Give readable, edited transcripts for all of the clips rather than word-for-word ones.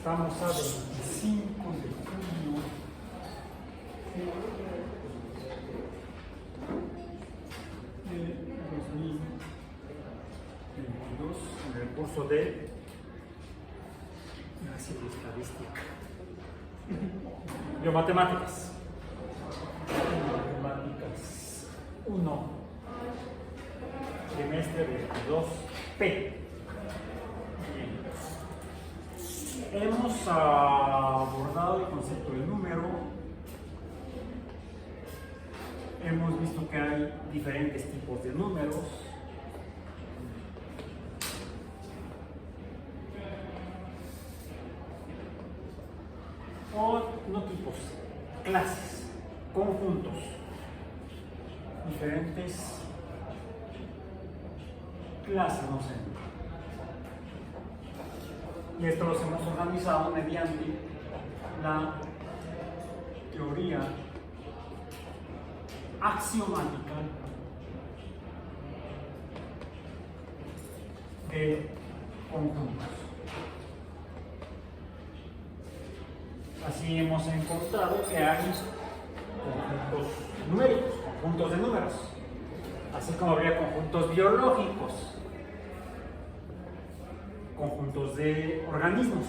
Estamos a 25 de junio de 2022 en el curso de estadística. Biomatemáticas. Matemáticas 1, trimestre de 2P. Bien. Hemos abordado el concepto del número. Hemos visto que hay diferentes tipos de números. O no tipos, clases, conjuntos, diferentes clases, no sé. Y esto los hemos organizado mediante la teoría axiomática de conjuntos. Así hemos encontrado que hay conjuntos numéricos, conjuntos de números, así como habría conjuntos biológicos, conjuntos de organismos.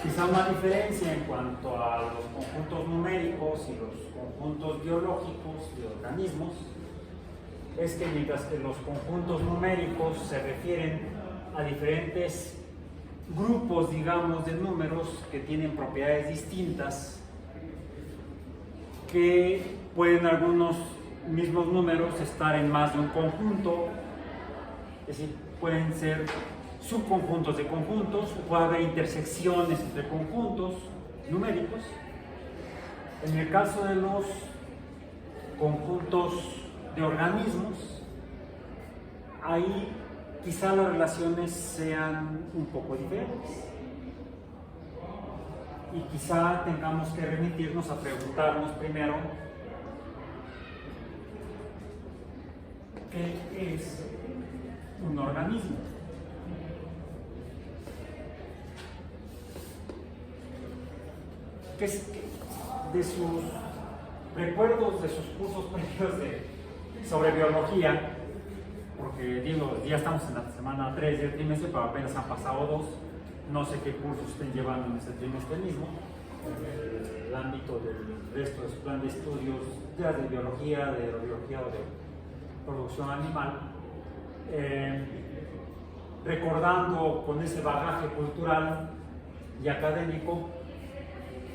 Quizá una diferencia en cuanto a los conjuntos numéricos y los conjuntos biológicos de organismos es que mientras que los conjuntos numéricos se refieren a diferentes grupos, digamos, de números que tienen propiedades distintas, que pueden algunos mismos números estar en más de un conjunto, es decir, pueden ser subconjuntos de conjuntos, o puede haber intersecciones entre conjuntos numéricos. En el caso de los conjuntos de organismos, ahí quizá las relaciones sean un poco diferentes y quizá tengamos que remitirnos a preguntarnos primero ¿qué es un organismo? ¿Qué es de sus recuerdos de sus cursos previos sobre biología? Porque digo, ya estamos en la semana 3 del trimestre, pero apenas han pasado 2. No sé qué cursos estén llevando en ese trimestre mismo. En el ámbito del resto de su plan de estudios, ya de biología, de aerobiología o de producción animal. Recordando con ese bagaje cultural y académico,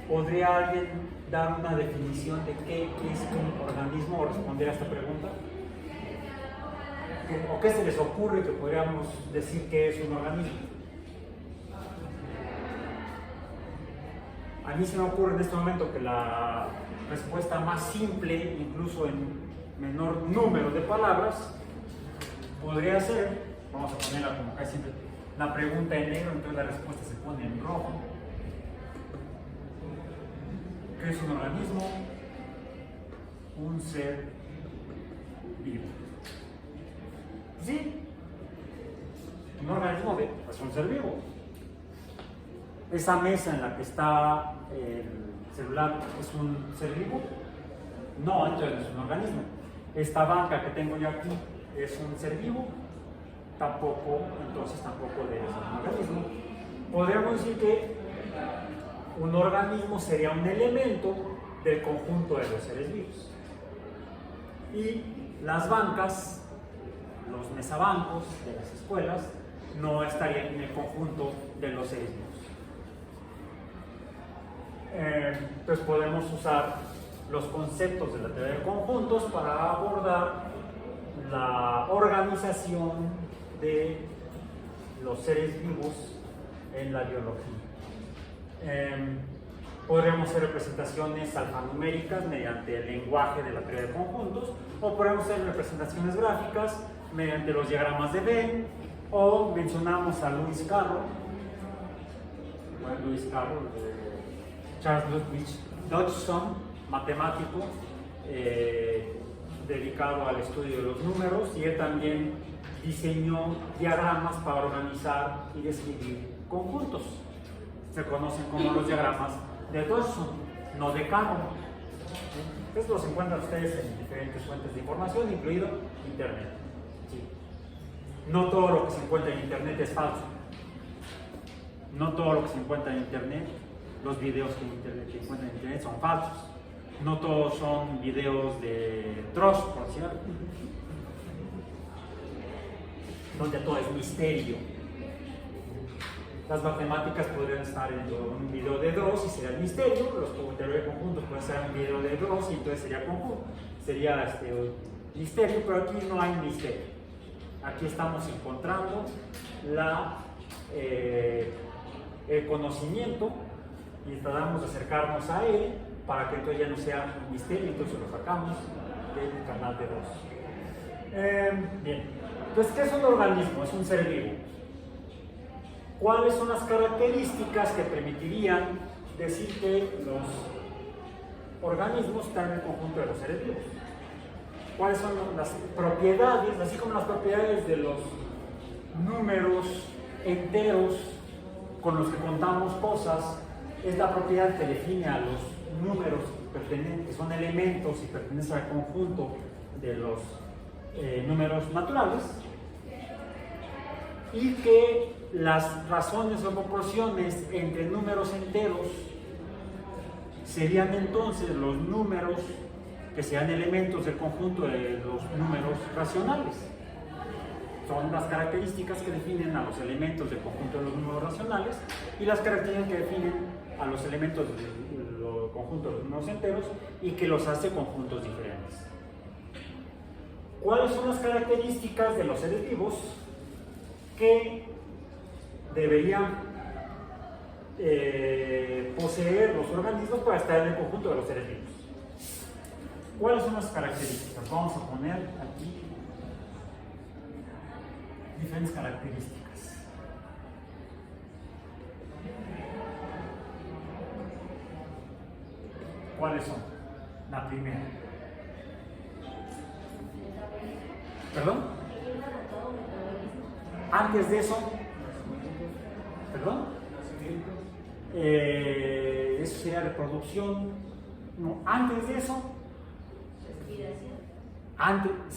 ¿podría alguien dar una definición de qué es un organismo o responder a esta pregunta? ¿O qué se les ocurre que podríamos decir que es un organismo? A mí se me ocurre en este momento que la respuesta más simple, incluso en menor número de palabras, podría ser, vamos a ponerla como casi siempre, la pregunta en negro, entonces la respuesta se pone en rojo. ¿Qué es un organismo? Un ser vivo. Sí, un organismo es un ser vivo. Esa mesa en la que está el celular es un ser vivo. No, entonces no es un organismo. Esta banca que tengo yo aquí es un ser vivo. Tampoco, entonces tampoco debe ser un organismo. Podríamos decir que un organismo sería un elemento del conjunto de los seres vivos. Y las bancas, los mesabancos de las escuelas, no estarían en el conjunto de los seres vivos. Entonces podemos usar los conceptos de la teoría de conjuntos para abordar la organización de los seres vivos en la biología. Podríamos hacer representaciones alfanuméricas mediante el lenguaje de la teoría de conjuntos, o podemos hacer representaciones gráficas mediante los diagramas de Venn, o mencionamos a Lewis Carroll, Charles Ludwig Dodgson, matemático dedicado al estudio de los números, y él también diseñó diagramas para organizar y describir conjuntos. Se conocen como los diagramas de Dawson, no de Cannon. Estos los encuentran ustedes en diferentes fuentes de información, incluido Internet. Sí. No todo lo que se encuentra en Internet es falso. No todo lo que se encuentra en Internet, los videos que encuentran en Internet son falsos. No todos son videos de Trust, por cierto, donde todo es misterio. Las matemáticas podrían estar en un video de Dross y sería el misterio, los teoría de conjuntos pueden ser un video de Dross y entonces sería conjunto, sería misterio, pero aquí no hay misterio. Aquí estamos encontrando el conocimiento y tratamos de acercarnos a él para que entonces ya no sea un misterio, entonces lo sacamos del canal de Dross. Bien, entonces, ¿qué es un organismo? Es un ser vivo. ¿Cuáles son las características que permitirían decir que los organismos están en el conjunto de los seres vivos? ¿Cuáles son las propiedades, así como las propiedades de los números enteros con los que contamos cosas? Es la propiedad que define a los números que son elementos y pertenecen al conjunto de los números naturales, y que las razones o proporciones entre números enteros serían entonces los números que sean elementos del conjunto de los números racionales. Son las características que definen a los elementos del conjunto de los números racionales y las características que definen a los elementos del conjunto de los números enteros y que los hace conjuntos diferentes. ¿Cuáles son las características de los seres vivos que deberían poseer los organismos para estar en el conjunto de los seres vivos? ¿Cuáles son las características? Vamos a poner aquí diferentes características. ¿Cuáles son? La primera. ¿Perdón? Antes de eso, ¿perdón? Eso sería reproducción. No, antes de eso,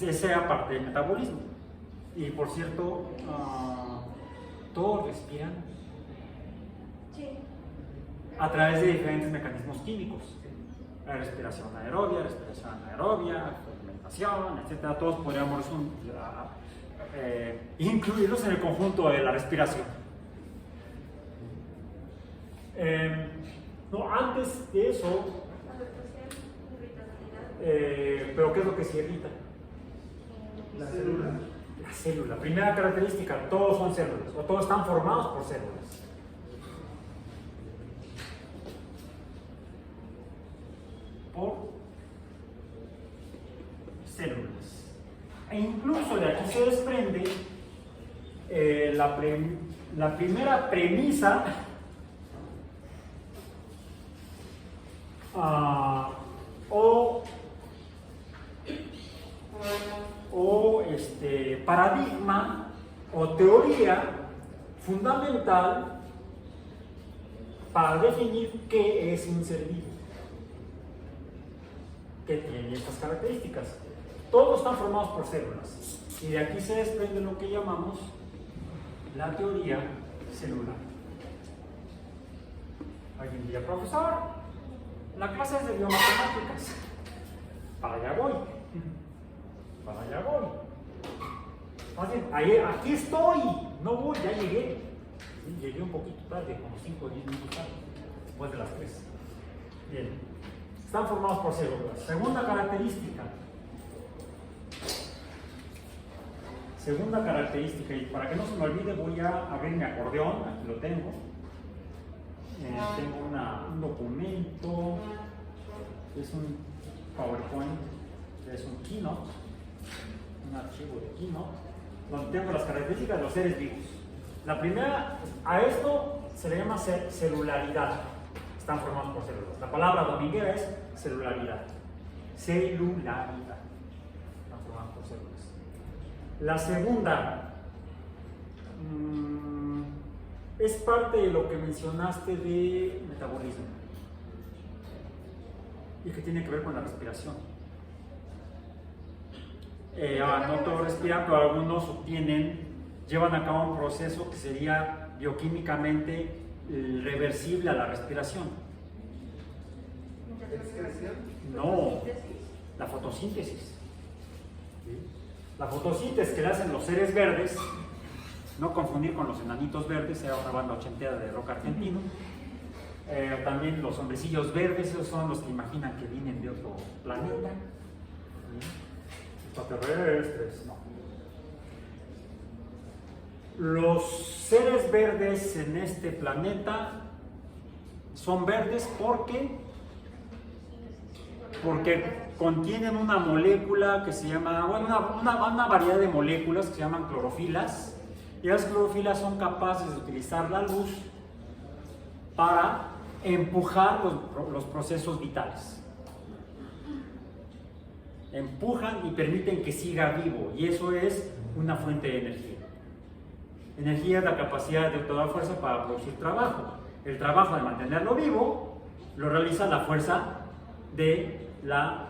esa era parte del metabolismo. Y por cierto, todos respiran a través de diferentes mecanismos químicos. La respiración aerobia, fermentación, etc. Todos podríamos incluirlos en el conjunto de la respiración. No, antes de eso, pero ¿qué es lo que se irrita? La célula. La célula. Primera característica, todos son células, o todos están formados por células. Por células. E incluso de aquí se desprende la primera premisa paradigma o teoría fundamental para definir qué es un ser vivo, que tiene estas características. Todos están formados por células y de aquí se desprende lo que llamamos la teoría celular. Alguien diría, profesor, la clase es de biomatemáticas. Para allá voy. Para allá voy. Más bien, aquí estoy. No voy, ya llegué. Sí, llegué un poquito tarde, como 5 o 10 minutos tarde, después de las 3. Bien. Están formados por células. Segunda característica. Segunda característica, y para que no se me olvide, voy a abrir mi acordeón. Aquí lo tengo. Tengo un documento, es un PowerPoint, es un Keynote, un archivo de Keynote, donde tengo las características de los seres vivos. La primera, a esto se le llama celularidad. Están formados por células. La palabra dominguera es celularidad. Celularidad. Están formados por células. La segunda, es parte de lo que mencionaste de metabolismo y que tiene que ver con la respiración. No todos respiran, pero algunos llevan a cabo un proceso que sería bioquímicamente reversible a la respiración. No, la fotosíntesis. La fotosíntesis que le hacen los seres verdes, no confundir con los enanitos verdes, era una banda ochentera de rock argentino. También los hombrecillos verdes, esos son los que imaginan que vienen de otro planeta. Extraterrestres, no. Los seres verdes en este planeta son verdes porque contienen una molécula que se llama, bueno, una variedad de moléculas que se llaman clorofilas, y las clorofilas son capaces de utilizar la luz para empujar los procesos vitales. Empujan y permiten que siga vivo, y eso es una fuente de energía. Energía es la capacidad de toda fuerza para producir trabajo. El trabajo de mantenerlo vivo lo realiza la fuerza de la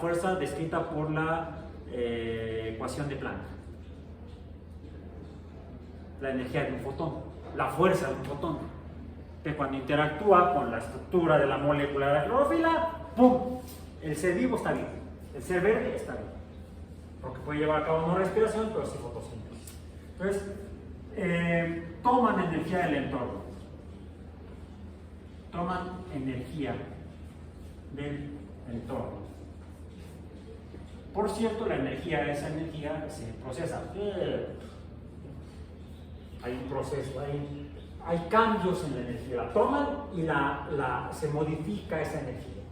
fuerza descrita por la ecuación de Planck. La energía de un fotón, la fuerza de un fotón, que cuando interactúa con la estructura de la molécula de la clorofila, ¡pum! El ser vivo está vivo, el ser verde está vivo, porque puede llevar a cabo no respiración, pero sí fotosíntesis. Entonces, toman energía del entorno, toman energía del entorno. Por cierto, la energía, esa energía se procesa. Hay un proceso, hay cambios en la energía. La toman y se modifica esa energía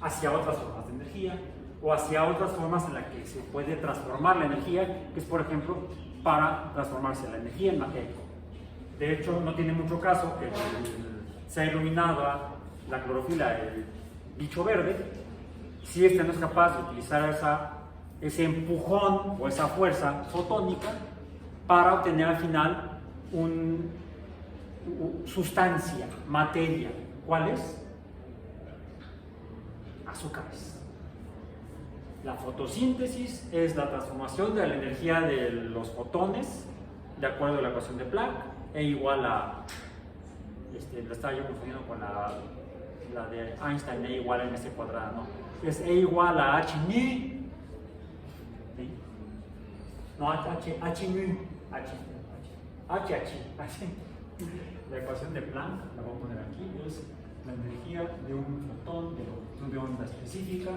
hacia otras formas de energía o hacia otras formas en las que se puede transformar la energía, que es, por ejemplo, para transformarse la energía en materia. De hecho, no tiene mucho caso que sea iluminada la clorofila, el bicho verde, si este no es capaz de utilizar ese empujón o esa fuerza fotónica para obtener al final sustancia, materia. ¿Cuál es? Azúcares. La fotosíntesis es la transformación de la energía de los fotones, de acuerdo a la ecuación de Planck, E igual a, lo estaba yo confundiendo con la de Einstein, E igual a MC cuadrado, ¿no? Es E igual a H nu, ¿sí? No, H nu, H. La ecuación de Planck, la voy a poner aquí, es la energía de un fotón de longitud de onda específica,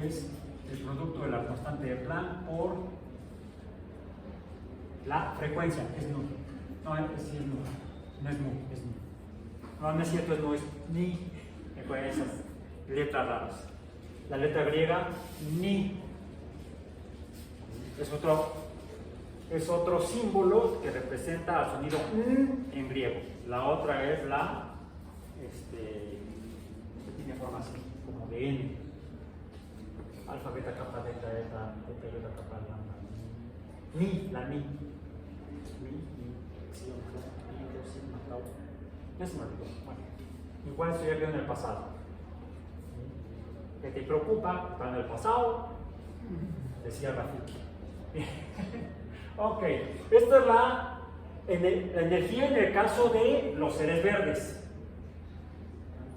es el producto de la constante de Planck por la frecuencia, es nu. No, es nu, no es mu, es nu. No, no es cierto, es nu, es ni, con esas letras raras. La letra griega, ni, es otro símbolo que representa al sonido en griego. La otra es tiene forma así, como de N. Alfa, beta, kappa, delta, beta, kappa, lambda. Ni, la ni. Ya se me olvidó. Bueno, igual estoy aquí en el pasado. ¿Qué te preocupa? Está en el pasado, decía Rafiki. Ok, esta es la energía en el caso de los seres verdes.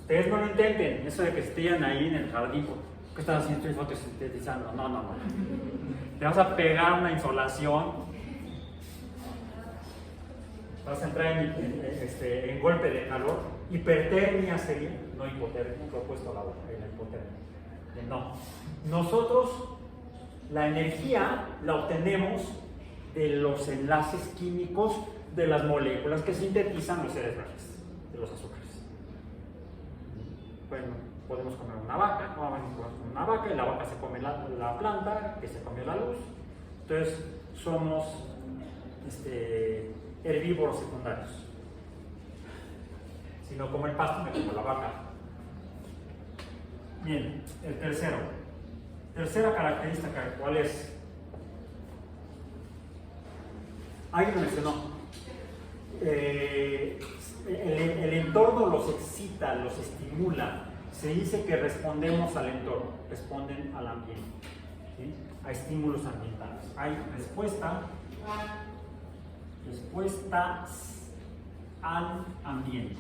Ustedes no lo intenten, eso de que estén ahí en el jardín. ¿Qué estás haciendo? Estoy fotosintetizando. No. Te vas a pegar una insolación. Vas a entrar en golpe de calor. Hipertermia sería, no hipotermia, propuesto a la hipotermia. No. Nosotros la energía la obtenemos de los enlaces químicos de las moléculas que sintetizan los seres verdes, de los azúcares. Bueno, podemos comer una vaca, y la vaca se come la planta, que se comió la luz. Entonces, somos herbívoros secundarios. Si no como el pasto, me como la vaca. Bien, el tercera característica, ¿cuál es? Alguien lo mencionó. el entorno los excita, los estimula. Se dice que respondemos al entorno, responden al ambiente, ¿sí? A estímulos ambientales. Hay respuestas al ambiente.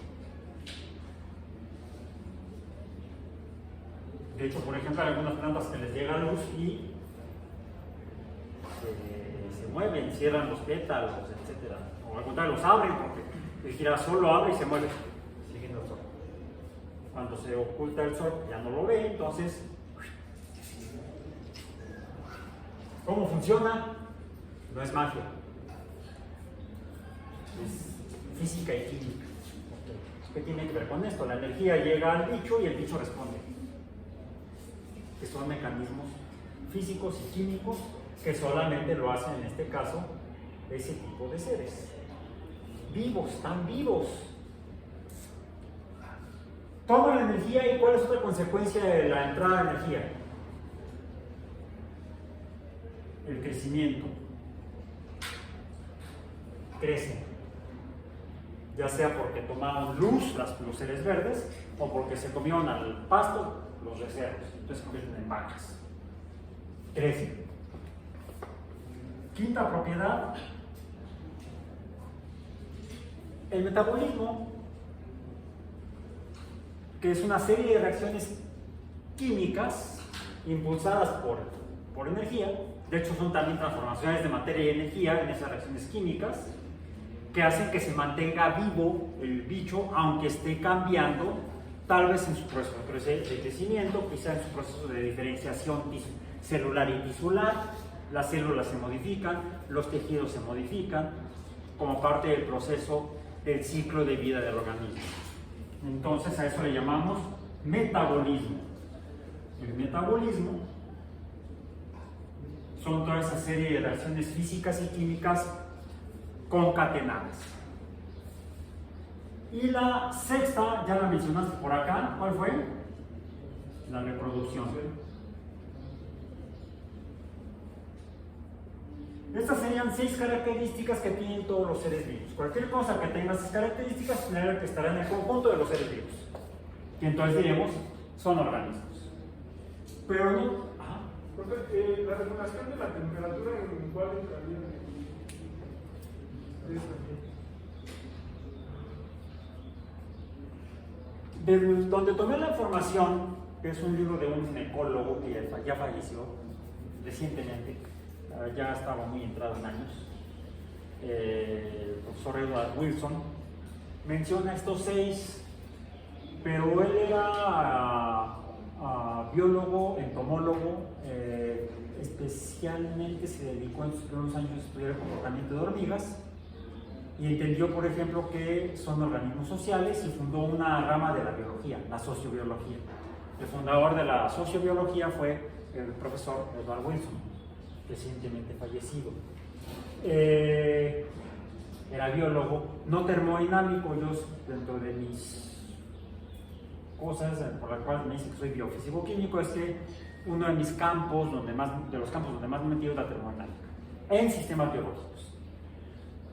De hecho, por ejemplo, hay algunas plantas que les llega luz y se mueven, cierran los pétalos, etc. O al contrario, los abren porque el girasol lo abre y se mueve, siguiendo el sol. Cuando se oculta el sol, ya no lo ve, entonces, ¿cómo funciona? No es magia, es física y química. ¿Qué tiene que ver con esto? La energía llega al bicho y el bicho responde. Que son mecanismos físicos y químicos que solamente lo hacen, en este caso, ese tipo de seres. Vivos, están vivos. Toma la energía. ¿Y cuál es otra consecuencia de la entrada de energía? El crecimiento. Crecen. Ya sea porque tomaron luz los seres verdes o porque se comieron al pasto los becerros. Entonces se convierten en vacas. Crecen. Quinta propiedad. El metabolismo, que es una serie de reacciones químicas impulsadas por energía. De hecho, son también transformaciones de materia y energía en esas reacciones químicas que hacen que se mantenga vivo el bicho, aunque esté cambiando, tal vez en su proceso de crecimiento, quizá en su proceso de diferenciación celular y tisular. Las células se modifican, los tejidos se modifican, como parte del proceso del ciclo de vida del organismo. Entonces a eso le llamamos metabolismo. El metabolismo son toda esa serie de reacciones físicas y químicas concatenadas. Y la sexta, ya la mencionaste por acá, ¿cuál fue? La reproducción. Estas serían 6 características que tienen todos los seres vivos. Cualquier cosa que tenga esas características que estará en el conjunto de los seres vivos. Y entonces diremos, son organismos. Pero no... Ajá. Porque la regulación de la temperatura, ¿en cuál entraría? De donde tomé la información, que es un libro de un ecólogo que ya falleció recientemente, ya estaba muy entrado en años, el profesor Edward Wilson, menciona estos 6, pero él era biólogo, entomólogo, especialmente se dedicó en sus primeros años a estudiar el comportamiento de hormigas y entendió, por ejemplo, que son organismos sociales y fundó una rama de la biología, la sociobiología. El fundador de la sociobiología fue el profesor Edward Wilson, recientemente fallecido. Era biólogo, no termodinámico. Yo, dentro de mis cosas por las cuales me dicen que soy biofísico químico, es que uno de mis campos, de los campos donde más me he metido es la termodinámica, en sistemas biológicos.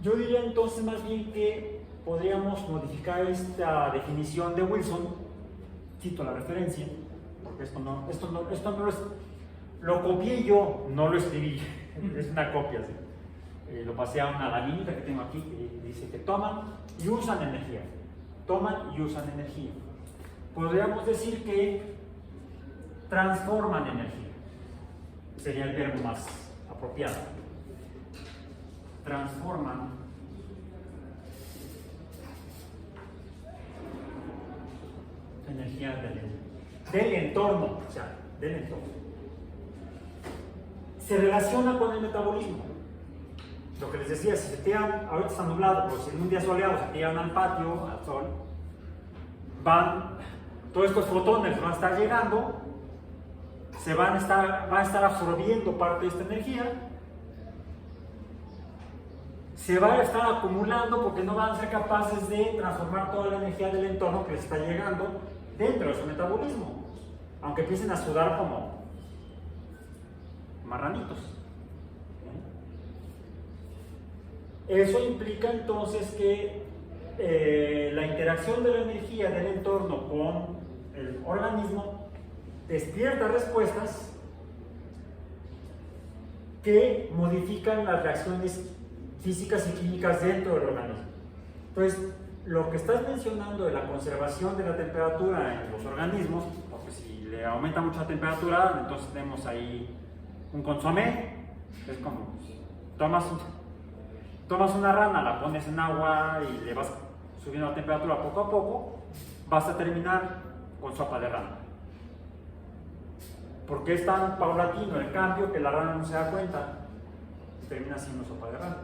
Yo diría entonces más bien que podríamos modificar esta definición de Wilson. Cito la referencia, porque esto no es... Lo copié yo, no lo escribí, es una copia. ¿Sí? Lo pasé a una laminita que tengo aquí que dice que toman y usan energía. Toman y usan energía. Podríamos decir que transforman energía. Sería el verbo más apropiado. Transforman energía del entorno, o sea, del entorno. Se relaciona con el metabolismo. Lo que les decía, si se tiran, ahorita está nublado, pero si en un día soleado se tiran al patio, al sol, todos estos fotones van a estar llegando, van a estar absorbiendo parte de esta energía, se va a estar acumulando porque no van a ser capaces de transformar toda la energía del entorno que les está llegando dentro de su metabolismo, aunque empiecen a sudar como marranitos. Eso implica entonces que la interacción de la energía del entorno con el organismo despierta respuestas que modifican las reacciones físicas y químicas dentro del organismo. Entonces, lo que estás mencionando de la conservación de la temperatura en los organismos, porque si le aumenta mucho la temperatura, entonces tenemos ahí un consomé, es como tomas una rana, la pones en agua y le vas subiendo la temperatura poco a poco, vas a terminar con sopa de rana. Porque es tan paulatino el cambio que la rana no se da cuenta y termina siendo sopa de rana.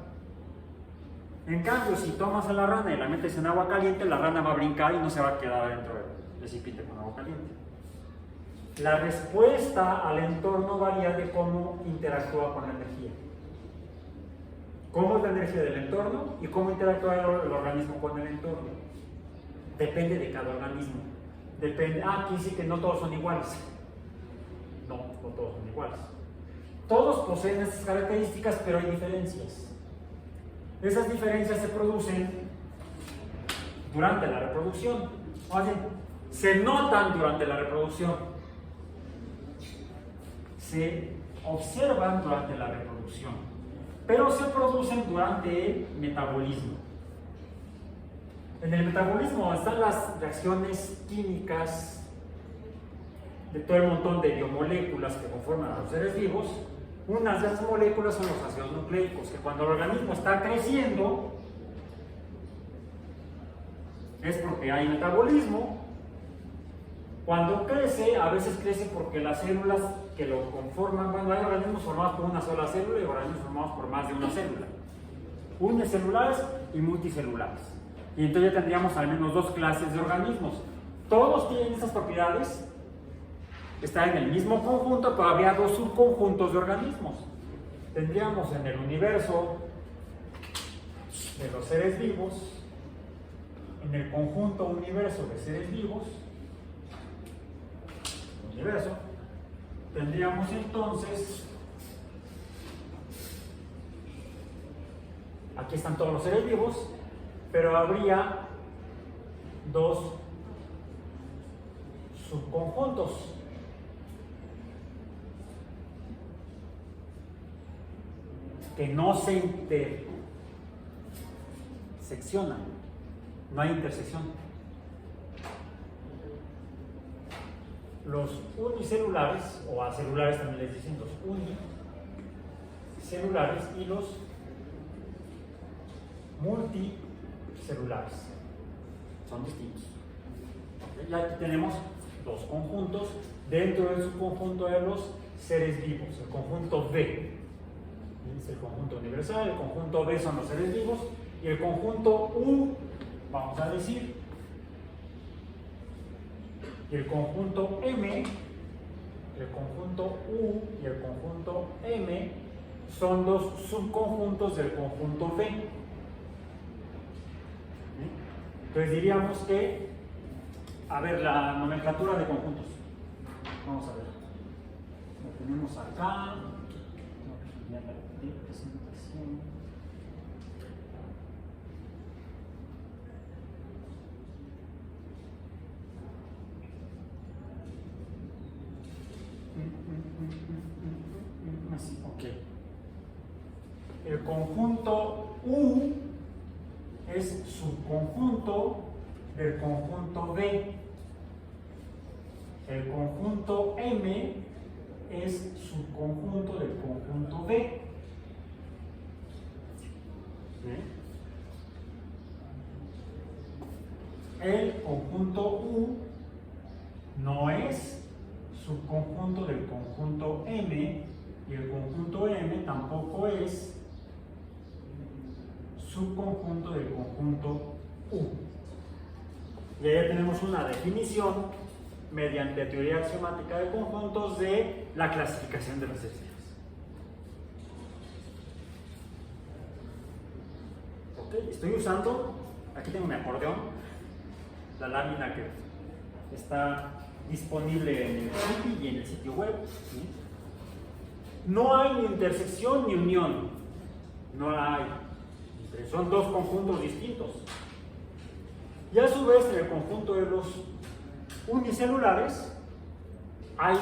En cambio, si tomas a la rana y la metes en agua caliente, la rana va a brincar y no se va a quedar dentro del recipiente con agua caliente. La respuesta al entorno varía de cómo interactúa con la energía. Cómo es la energía del entorno y cómo interactúa el organismo con el entorno. Depende de cada organismo. Depende. Aquí sí que no todos son iguales. No todos son iguales. Todos poseen estas características, pero hay diferencias. Esas diferencias se producen durante la reproducción. O sea, se notan durante la reproducción. Se observan durante la reproducción, pero se producen durante el metabolismo. En el metabolismo están las reacciones químicas de todo el montón de biomoléculas que conforman a los seres vivos. Unas de esas moléculas son los ácidos nucleicos, que cuando el organismo está creciendo es porque hay metabolismo. Cuando crece, a veces crece porque las células que lo conforman, bueno, hay organismos formados por una sola célula y organismos formados por más de una célula, unicelulares y multicelulares. Y entonces ya tendríamos al menos dos clases de organismos. Todos tienen estas propiedades, están en el mismo conjunto, pero habría dos subconjuntos de organismos. Tendríamos en el universo de los seres vivos, en el conjunto universo de seres vivos, universo, tendríamos entonces, aquí están todos los seres vivos, pero habría dos subconjuntos. Que no se interseccionan, no hay intersección. Los unicelulares, o acelulares también les dicen, los unicelulares y los multicelulares son distintos. Y aquí tenemos dos conjuntos dentro del subconjunto de los seres vivos, el conjunto B. Es el conjunto universal, el conjunto B son los seres vivos y el conjunto U, vamos a decir, y el conjunto M, el conjunto U y el conjunto M son los subconjuntos del conjunto B. Entonces diríamos que, a ver, la nomenclatura de conjuntos. Vamos a ver. Lo tenemos acá. Presentación. Así, ok. El conjunto U es subconjunto del conjunto B. El conjunto M es subconjunto del conjunto B. El conjunto U no es subconjunto del conjunto M y el conjunto M tampoco es subconjunto del conjunto U. Y ahí tenemos una definición mediante teoría axiomática de conjuntos de la clasificación de los seres vivos. Okay, estoy usando, aquí tengo mi acordeón, la lámina que está disponible en el sitio y en el sitio web. ¿Sí? No hay ni intersección ni unión, no la hay entre son dos conjuntos distintos. Y a su vez, en el conjunto de los unicelulares hay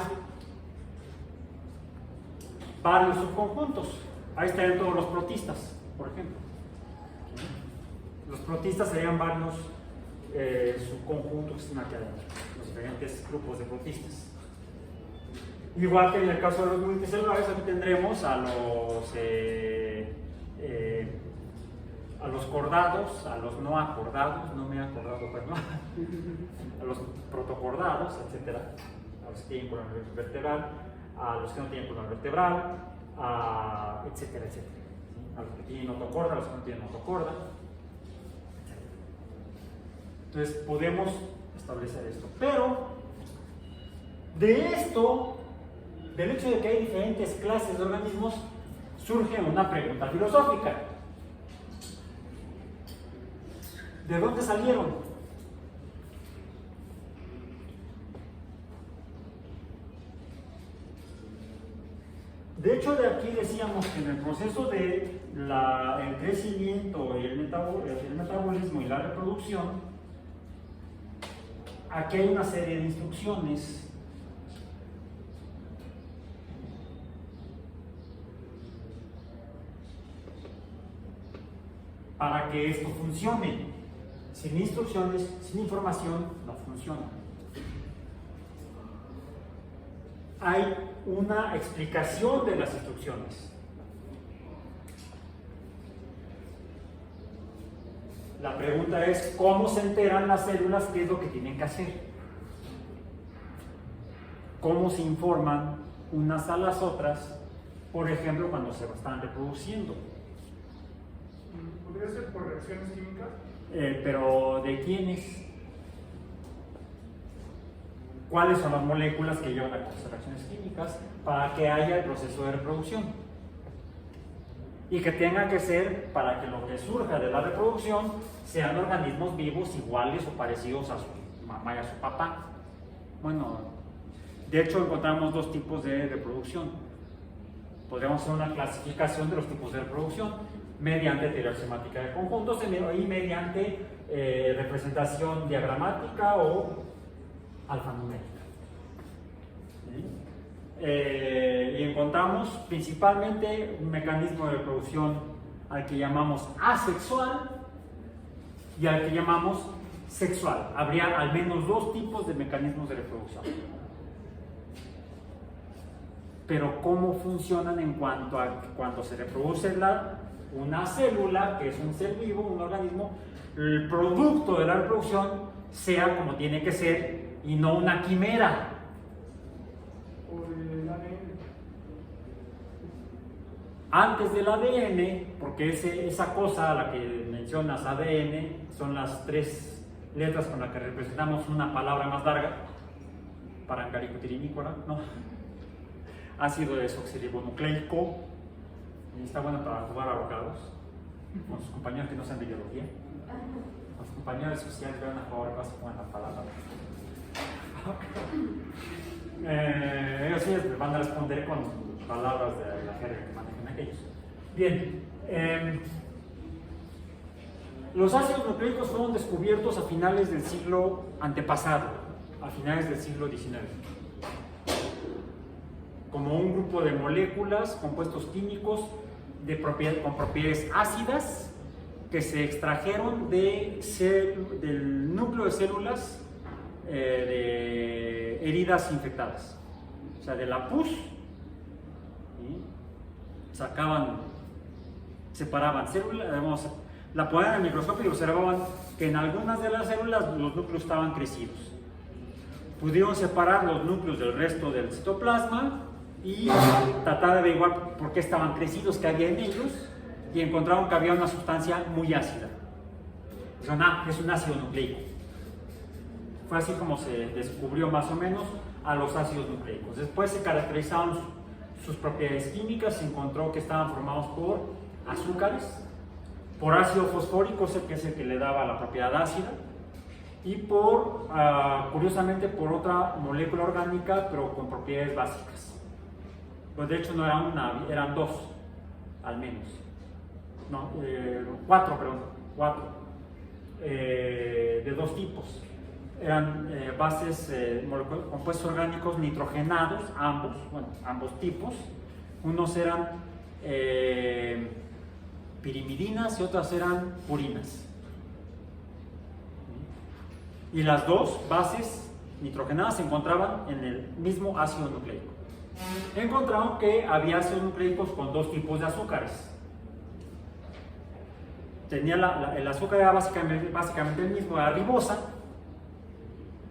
varios subconjuntos. Ahí están todos los protistas, por ejemplo. Los protistas serían varios subconjuntos que están aquí adentro, los diferentes grupos de protistas. Igual que en el caso de los multicelulares, aquí tendremos a los cordados, a los no acordados, no me he acordado, perdón, a los protocordados, etc. A los que tienen columna vertebral, a los que no tienen columna vertebral, etcétera, etcétera. A los que tienen otocorda, a los que no tienen otocorda, etc. Entonces podemos establecer esto. Pero de esto, del hecho de que hay diferentes clases de organismos, surge una pregunta filosófica. ¿De dónde salieron? De hecho, de aquí decíamos que en el proceso de el crecimiento, el metabolismo y la reproducción, aquí hay una serie de instrucciones para que esto funcione. Sin instrucciones, sin información, no funciona. Hay una explicación de las instrucciones. La pregunta es, ¿cómo se enteran las células qué es lo que tienen que hacer? ¿Cómo se informan unas a las otras, por ejemplo, cuando se están reproduciendo? ¿Podría ser por reacciones químicas? Pero ¿de quiénes? ¿Cuáles son las moléculas que llevan a estas reacciones químicas para que haya el proceso de reproducción? Y que tenga que ser para que lo que surja de la reproducción sean organismos vivos iguales o parecidos a su mamá y a su papá. Bueno, de hecho encontramos dos tipos de reproducción. Podríamos hacer una clasificación de los tipos de reproducción mediante teoría semática de conjuntos y mediante representación diagramática o alfanumérica. ¿Sí? Y encontramos principalmente un mecanismo de reproducción al que llamamos asexual y al que llamamos sexual. Habría al menos dos tipos de mecanismos de reproducción. Pero ¿cómo funcionan en cuanto a que cuando se reproduce una célula, que es un ser vivo, un organismo, el producto de la reproducción sea como tiene que ser y no una quimera? ¿O el ADN? Antes del ADN, porque esa cosa a la que mencionas, ADN, son las tres letras con las que representamos una palabra más larga, parangaricotirinícola, ¿no? Ácido desoxirribonucleico, y está bueno para jugar abogados, con sus compañeros que no sean de biología, con sus compañeros sociales que van a jugar cosas con la palabra. Ellos sí les van a responder con palabras de la jerga que manejan aquellos. Bien, los ácidos nucleicos fueron descubiertos a finales del siglo antepasado, a finales del siglo XIX, como un grupo de moléculas, compuestos químicos con propiedades ácidas que se extrajeron del núcleo de células de heridas infectadas, o sea, de la pus, ¿sí? Separaban células, la ponían en el microscopio y observaban que en algunas de las células los núcleos estaban crecidos. Pudieron separar los núcleos del resto del citoplasma y tratar de averiguar por qué estaban crecidos, qué había en ellos, y encontraron que había una sustancia muy ácida. Dijeron, es un ácido nucleico. Fue así como se descubrió más o menos a los ácidos nucleicos. Después se caracterizaron sus propiedades químicas, se encontró que estaban formados por azúcares, por ácido fosfórico, que es el que le daba la propiedad ácida, y curiosamente por otra molécula orgánica, pero con propiedades básicas. Pues de hecho no era una, eran dos, al menos. no, cuatro, perdón, cuatro, de dos tipos. Eran bases, compuestos orgánicos nitrogenados, ambos tipos. Unos eran pirimidinas y otras eran purinas. Y las dos bases nitrogenadas se encontraban en el mismo ácido nucleico. Encontraron que había ácidos nucleicos con dos tipos de azúcares. El azúcar era básicamente el mismo, la ribosa,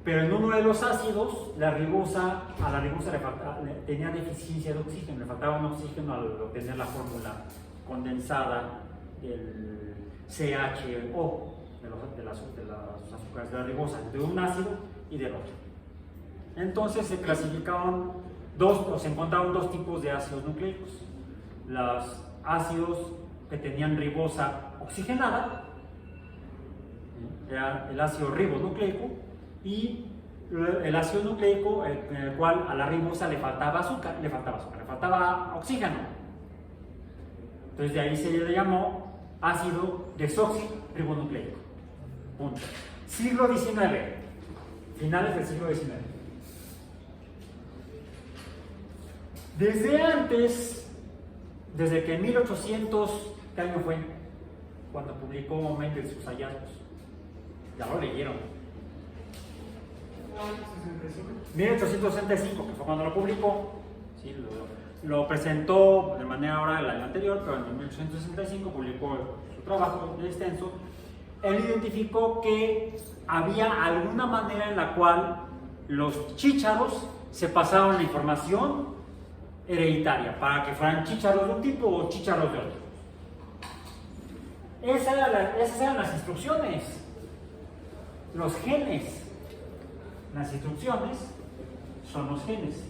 pero en uno de los ácidos, a la ribosa tenía deficiencia de oxígeno, le faltaba un oxígeno al obtener la fórmula condensada del CHO, de las azúcares de la ribosa, de un ácido y del otro. Entonces se clasificaron se encontraron dos tipos de ácidos nucleicos: los ácidos que tenían ribosa oxigenada, era el ácido ribonucleico, y el ácido nucleico en el cual a la ribosa le faltaba oxígeno. Entonces de ahí se le llamó ácido desoxirribonucleico. Punto. Siglo XIX, finales del siglo XIX. Desde antes, desde que en 1800, ¿qué año fue? Cuando publicó Mendel sus hallazgos. Ya lo leyeron. 1865, que fue cuando lo publicó. Sí, lo presentó de manera oral el año anterior, pero en 1865 publicó su trabajo extenso. Él identificó que había alguna manera en la cual los chícharos se pasaban la información hereditaria, para que fueran chícharos de un tipo o chícharos de otro. Esas eran las instrucciones, los genes. Las instrucciones son los genes.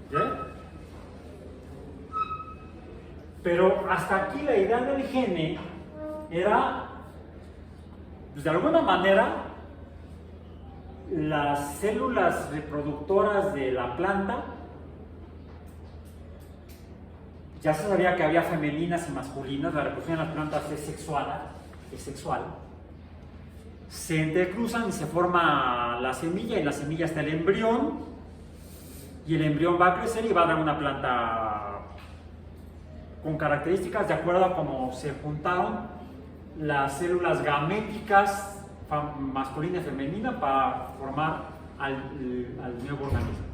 ¿Sí? Pero hasta aquí la idea del gene era, pues, de alguna manera, las células reproductoras de la planta. Ya se sabía que había femeninas y masculinas, la reproducción de las plantas es sexual. Se entrecruzan y se forma la semilla, y en la semilla está el embrión, y el embrión va a crecer y va a dar una planta con características de acuerdo a cómo se juntaron las células gaméticas masculina y femenina para formar al nuevo organismo.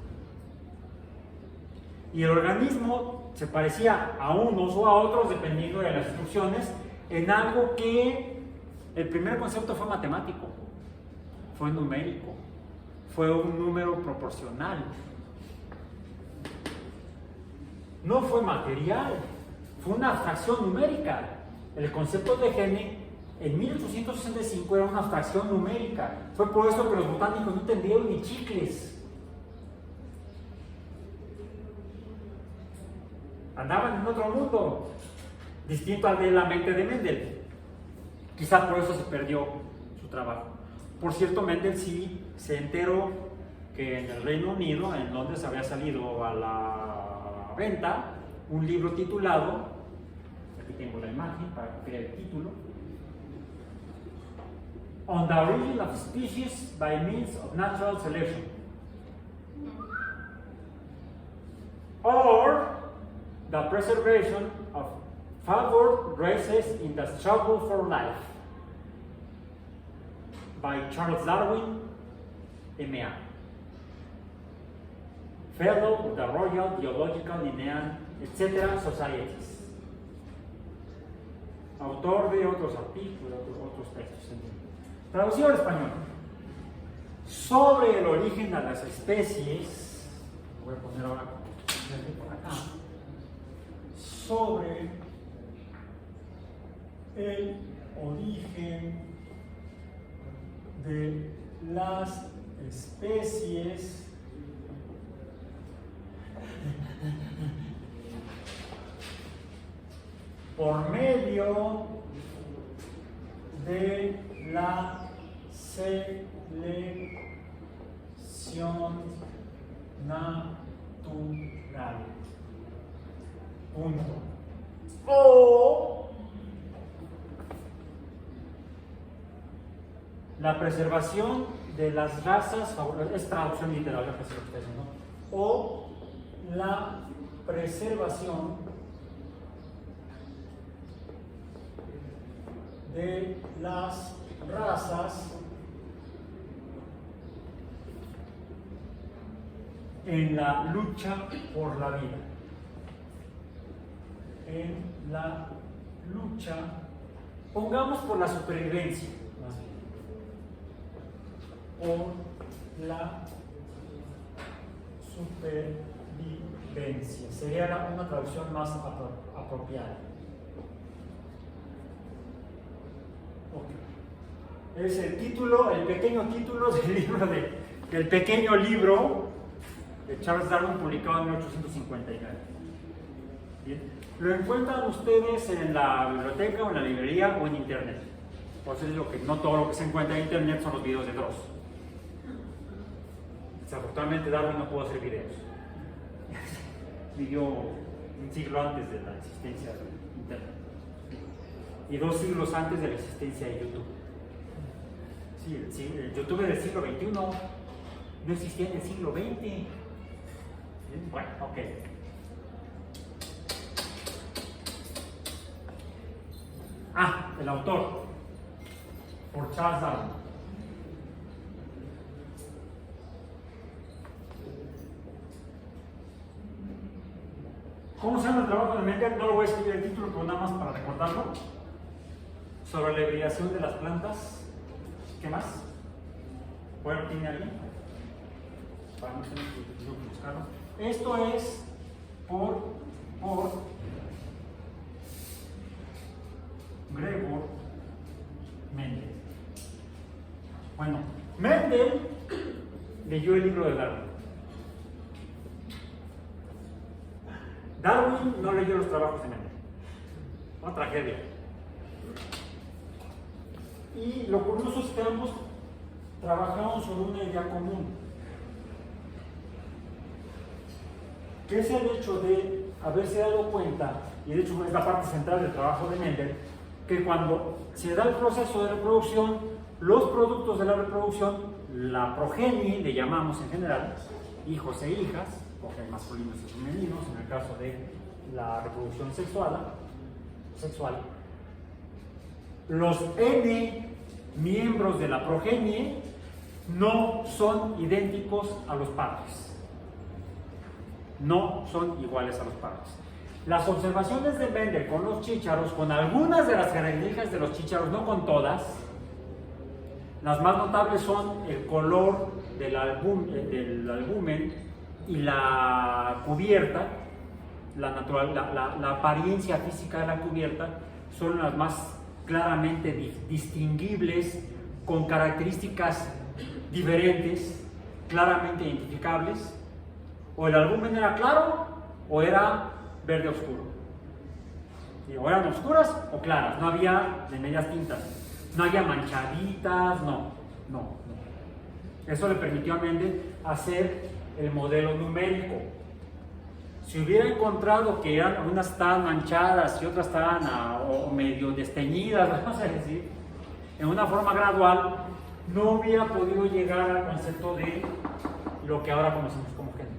Y el organismo se parecía a unos o a otros dependiendo de las instrucciones, en algo que el primer concepto fue matemático, fue numérico, fue un número proporcional, no fue material, fue una abstracción numérica. El concepto de gene en 1865 era una abstracción numérica. Fue por eso que los botánicos no entendieron ni chicles. Andaban en otro mundo, distinto al de la mente de Mendel. Quizá por eso se perdió su trabajo. Por cierto, Mendel sí se enteró que en el Reino Unido, en Londres, había salido a la venta un libro titulado, aquí tengo la imagen para copiar el título, On the Origin of Species by Means of Natural Selection, or The Preservation of Favored Races in the Struggle for Life, by Charles Darwin, M.A., Fellow of the Royal Geological Linnean, etc. Societies. Autor de otros artículos, otros textos. Traducido al español. Sobre el origen de las especies, voy a poner ahora por acá, sobre el origen de las especies por medio de la selección natural. Punto. o la preservación de las razas, es traducción literal, lo que estoy diciendo, o la preservación de las razas en la lucha por la vida. En la lucha, pongamos por la supervivencia, más bien. Por la supervivencia. Sería una traducción más apropiada. Okay. Es el título, el pequeño título del libro del pequeño libro de Charles Darwin, publicado en 1859. Bien. Lo encuentran ustedes en la biblioteca o en la librería o en internet. Por eso digo que no todo lo que se encuentra en internet son los videos de Dross. Desafortunadamente Darwin no pudo hacer videos. Vivió un siglo antes de la existencia de internet y 2 siglos antes de la existencia de YouTube. Sí, el YouTube del siglo XXI no existía en el siglo XX. Bueno, ok. El autor, por Charles Darwin. ¿Cómo se llama el trabajo de Mendel? No lo voy a escribir el título, pero nada más para recordarlo. Sobre la hibridación de las plantas. ¿Qué más? Bueno, ¿tiene alguien? Para no tener que buscarlo. Esto es por Gregor Mendel. Bueno, Mendel leyó el libro de Darwin. Darwin no leyó los trabajos de Mendel. Una tragedia. Y lo curioso es que ambos trabajaron sobre una idea común, que es el hecho de haberse dado cuenta, y de hecho es la parte central del trabajo de Mendel, que cuando se da el proceso de reproducción, los productos de la reproducción, la progenie, le llamamos en general, hijos e hijas, porque hay masculinos y femeninos, en el caso de la reproducción sexual, los N miembros de la progenie no son idénticos a los padres. No son iguales a los padres. Las observaciones de Mendel con los chícharos, con algunas de las características de los chícharos, no con todas, las más notables son el color del albumen y la cubierta, la apariencia física de la cubierta, son las más claramente distinguibles, con características diferentes, claramente identificables. O el albumen era claro o era verde oscuro. O eran oscuras o claras, no había de medias tintas, no había manchaditas, no. Eso le permitió a Mendel hacer el modelo numérico. Si hubiera encontrado que unas estaban manchadas y otras estaban o medio desteñidas, vamos a decir, en una forma gradual, no hubiera podido llegar al concepto de lo que ahora conocemos como género.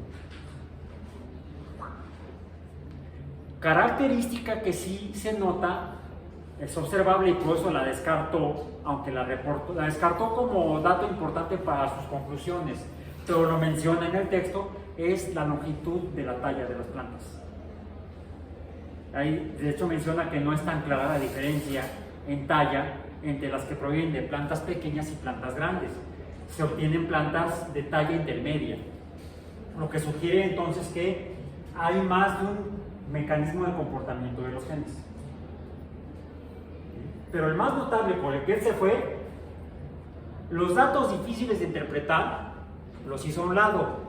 Característica que sí se nota, es observable y por eso la descartó, aunque la descartó como dato importante para sus conclusiones, pero lo menciona en el texto, es la longitud de la talla de las plantas. Ahí, de hecho, menciona que no es tan clara la diferencia en talla entre las que provienen de plantas pequeñas y plantas grandes. Se obtienen plantas de talla intermedia, lo que sugiere entonces que hay más de un mecanismo de comportamiento de los genes. Pero el más notable por el que él se fue, los datos difíciles de interpretar los hizo a un lado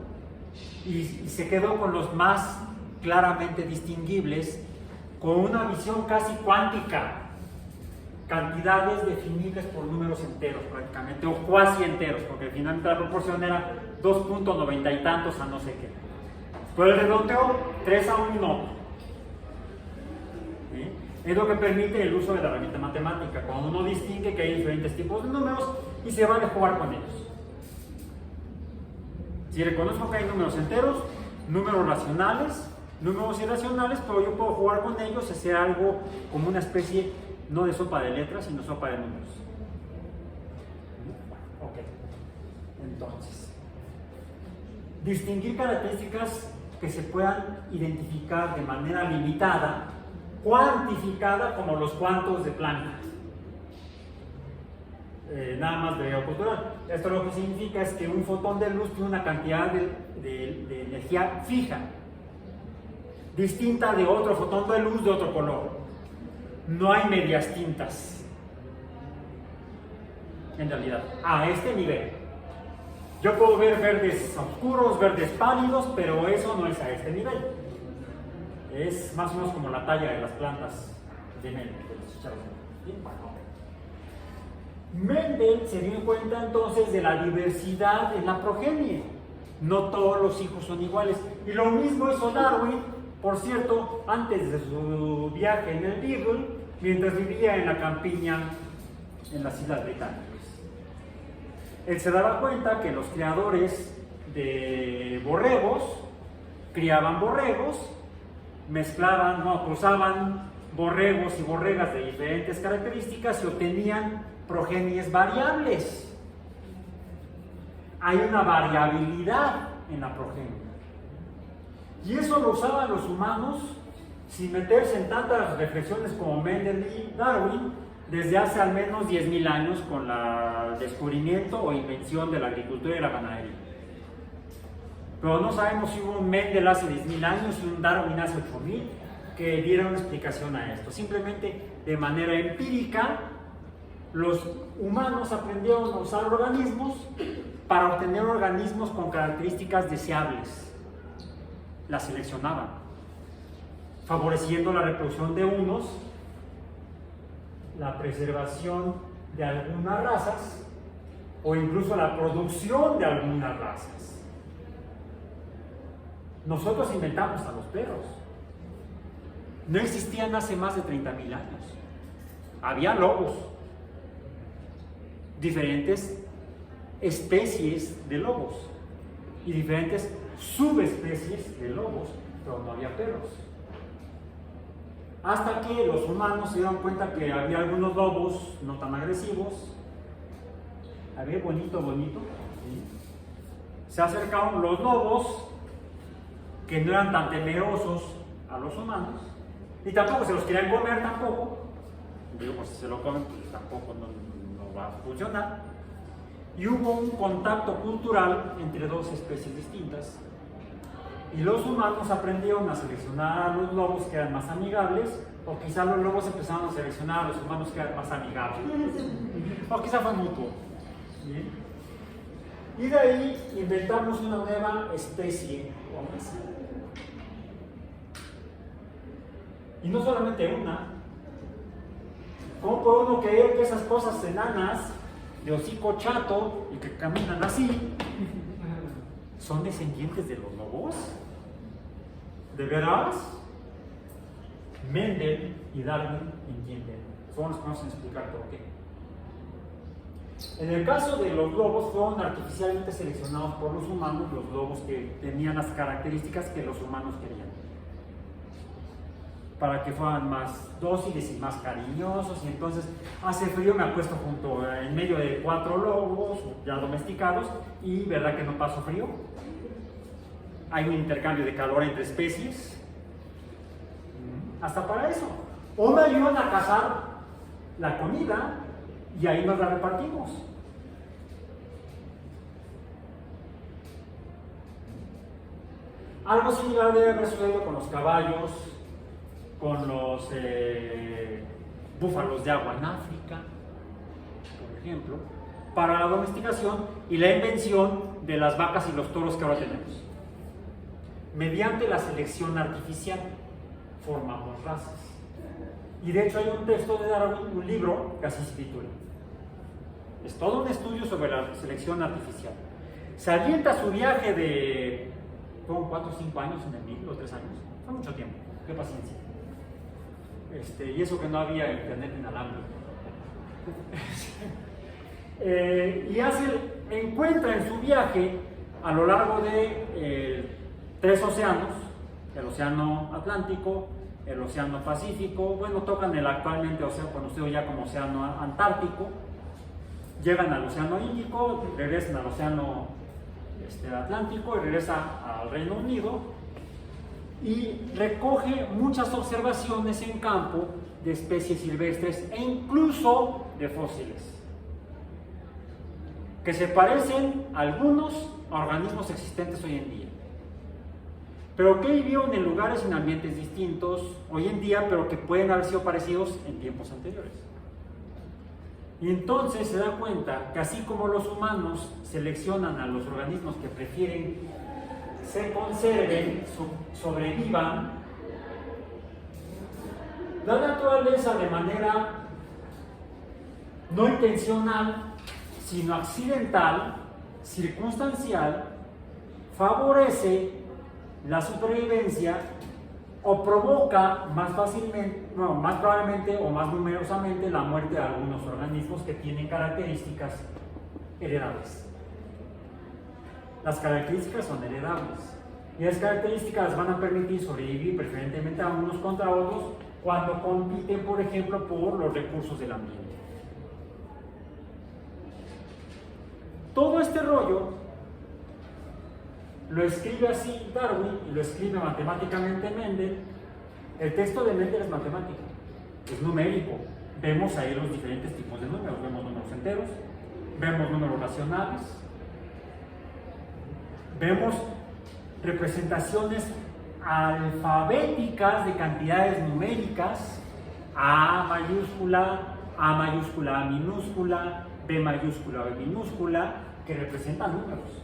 y se quedó con los más claramente distinguibles, con una visión casi cuántica, cantidades definibles por números enteros prácticamente, o cuasi enteros, porque finalmente la proporción era 2.90 y tantos a no sé qué. Por el redondeo, 3 a 1. ¿Sí? Es lo que permite el uso de la herramienta matemática, cuando uno distingue que hay diferentes tipos de números y se vale jugar con ellos. Si reconozco que hay números enteros, números racionales, números irracionales, pero yo puedo jugar con ellos y hacer algo como una especie, no de sopa de letras, sino sopa de números. Ok. Entonces, distinguir características que se puedan identificar de manera limitada, cuantificada, como los cuantos de Planck. Nada más de cultural. Esto lo que significa es que un fotón de luz tiene una cantidad de energía fija, distinta de otro fotón de luz de otro color. No hay medias tintas, en realidad, a este nivel. Yo puedo ver verdes oscuros, verdes pálidos, pero eso no es a este nivel. Es más o menos como la talla de las plantas de Mendel, de los chicharrones. Bien, bueno. Mendel se dio cuenta entonces de la diversidad en la progenie. No todos los hijos son iguales. Y lo mismo hizo Darwin, por cierto, antes de su viaje en el Beagle, mientras vivía en la campiña en las Islas Británicas. Él se daba cuenta que los criadores de borregos criaban borregos, cruzaban borregos y borregas de diferentes características y obtenían progenies variables. Hay una variabilidad en la progenie. Y eso lo usaban los humanos sin meterse en tantas reflexiones como Mendel y Darwin desde hace al menos 10.000 años con el descubrimiento o invención de la agricultura y la ganadería. Pero no sabemos si hubo un Mendel hace 10.000 años y un Darwin hace 8.000 que diera una explicación a esto. Simplemente de manera empírica los humanos aprendieron a usar organismos para obtener organismos con características deseables. Las seleccionaban, favoreciendo la reproducción de unos, la preservación de algunas razas o incluso la producción de algunas razas. Nosotros inventamos a los perros. No existían hace más de 30.000 años. Había lobos, diferentes especies de lobos y diferentes subespecies de lobos, pero no había perros. Hasta que los humanos se dieron cuenta que había algunos lobos no tan agresivos, había bonito, ¿sí? Se acercaron los lobos que no eran tan temerosos a los humanos y tampoco se los querían comer tampoco. Digo, pues si se lo comen, pues tampoco no va a funcionar. Y hubo un contacto cultural entre dos especies distintas y los humanos aprendieron a seleccionar a los lobos que eran más amigables, o quizá los lobos empezaron a seleccionar a los humanos que eran más amigables, o quizá fue mutuo. ¿Bien? Y de ahí inventamos una nueva especie homicida. Y no solamente una. ¿Cómo puede uno creer que esas cosas enanas de hocico chato y que caminan así son descendientes de los lobos? ¿De veras? Mendel y Darwin entienden. Son los que vamos a explicar por qué. En el caso de los lobos, fueron artificialmente seleccionados por los humanos los lobos que tenían las características que los humanos querían, para que fueran más dóciles y más cariñosos. Y entonces hace frío, me acuesto en medio de 4 lobos ya domesticados y verdad que no paso frío. Hay un intercambio de calor entre especies, hasta para eso. O me ayudan a cazar la comida y ahí nos la repartimos. Algo similar debe haber sucedido con los caballos, con los búfalos de agua en África, por ejemplo, para la domesticación y la invención de las vacas y los toros que ahora tenemos. Mediante la selección artificial formamos razas. Y de hecho hay un texto de Darwin, un libro que así se titula. Es todo un estudio sobre la selección artificial. Se avienta su viaje de 4 o 5 años en el Beagle, o 3 años. Fue mucho tiempo, qué paciencia. y eso que no había internet inalámbrico. Encuentra en su viaje a lo largo de 3 océanos, el océano Atlántico, el océano Pacífico, bueno, tocan el actualmente conocido ya como océano Antártico, llegan al océano Índico, regresan al océano Atlántico y regresa al Reino Unido y recoge muchas observaciones en campo de especies silvestres e incluso de fósiles que se parecen algunos a organismos existentes hoy en día, pero que vivieron en lugares y en ambientes distintos hoy en día, pero que pueden haber sido parecidos en tiempos anteriores. Y entonces se da cuenta que así como los humanos seleccionan a los organismos que prefieren se conserven, sobrevivan, la naturaleza de manera no intencional, sino accidental, circunstancial, favorece la supervivencia o provoca más probablemente o más numerosamente la muerte de algunos organismos que tienen características heredables. Las características son heredables y las características les van a permitir sobrevivir preferentemente a unos contra otros cuando compiten, por ejemplo, por los recursos del ambiente. Todo este rollo lo escribe así Darwin y lo escribe matemáticamente Mendel. El texto de Mendel es matemático, es numérico. Vemos ahí los diferentes tipos de números. Vemos números enteros, vemos números racionales, vemos representaciones alfabéticas de cantidades numéricas, A mayúscula, A minúscula, B mayúscula, B minúscula, que representan números.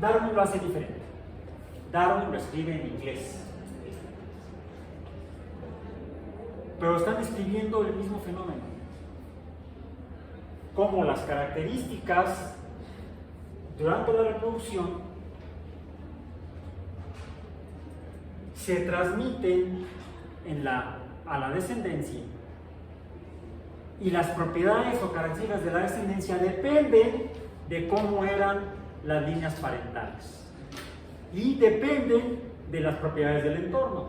Darwin lo hace diferente. Darwin lo escribe en inglés, pero están escribiendo el mismo fenómeno, como las características durante la reproducción se transmiten a la descendencia, y las propiedades o características de la descendencia dependen de cómo eran las líneas parentales y dependen de las propiedades del entorno.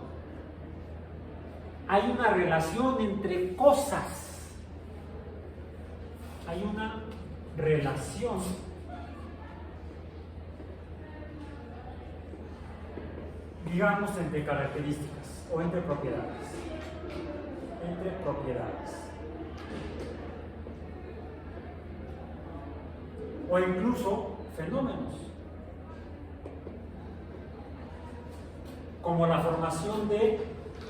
Hay una relación entre cosas, hay una relación digamos entre características o entre propiedades, o incluso fenómenos como la formación de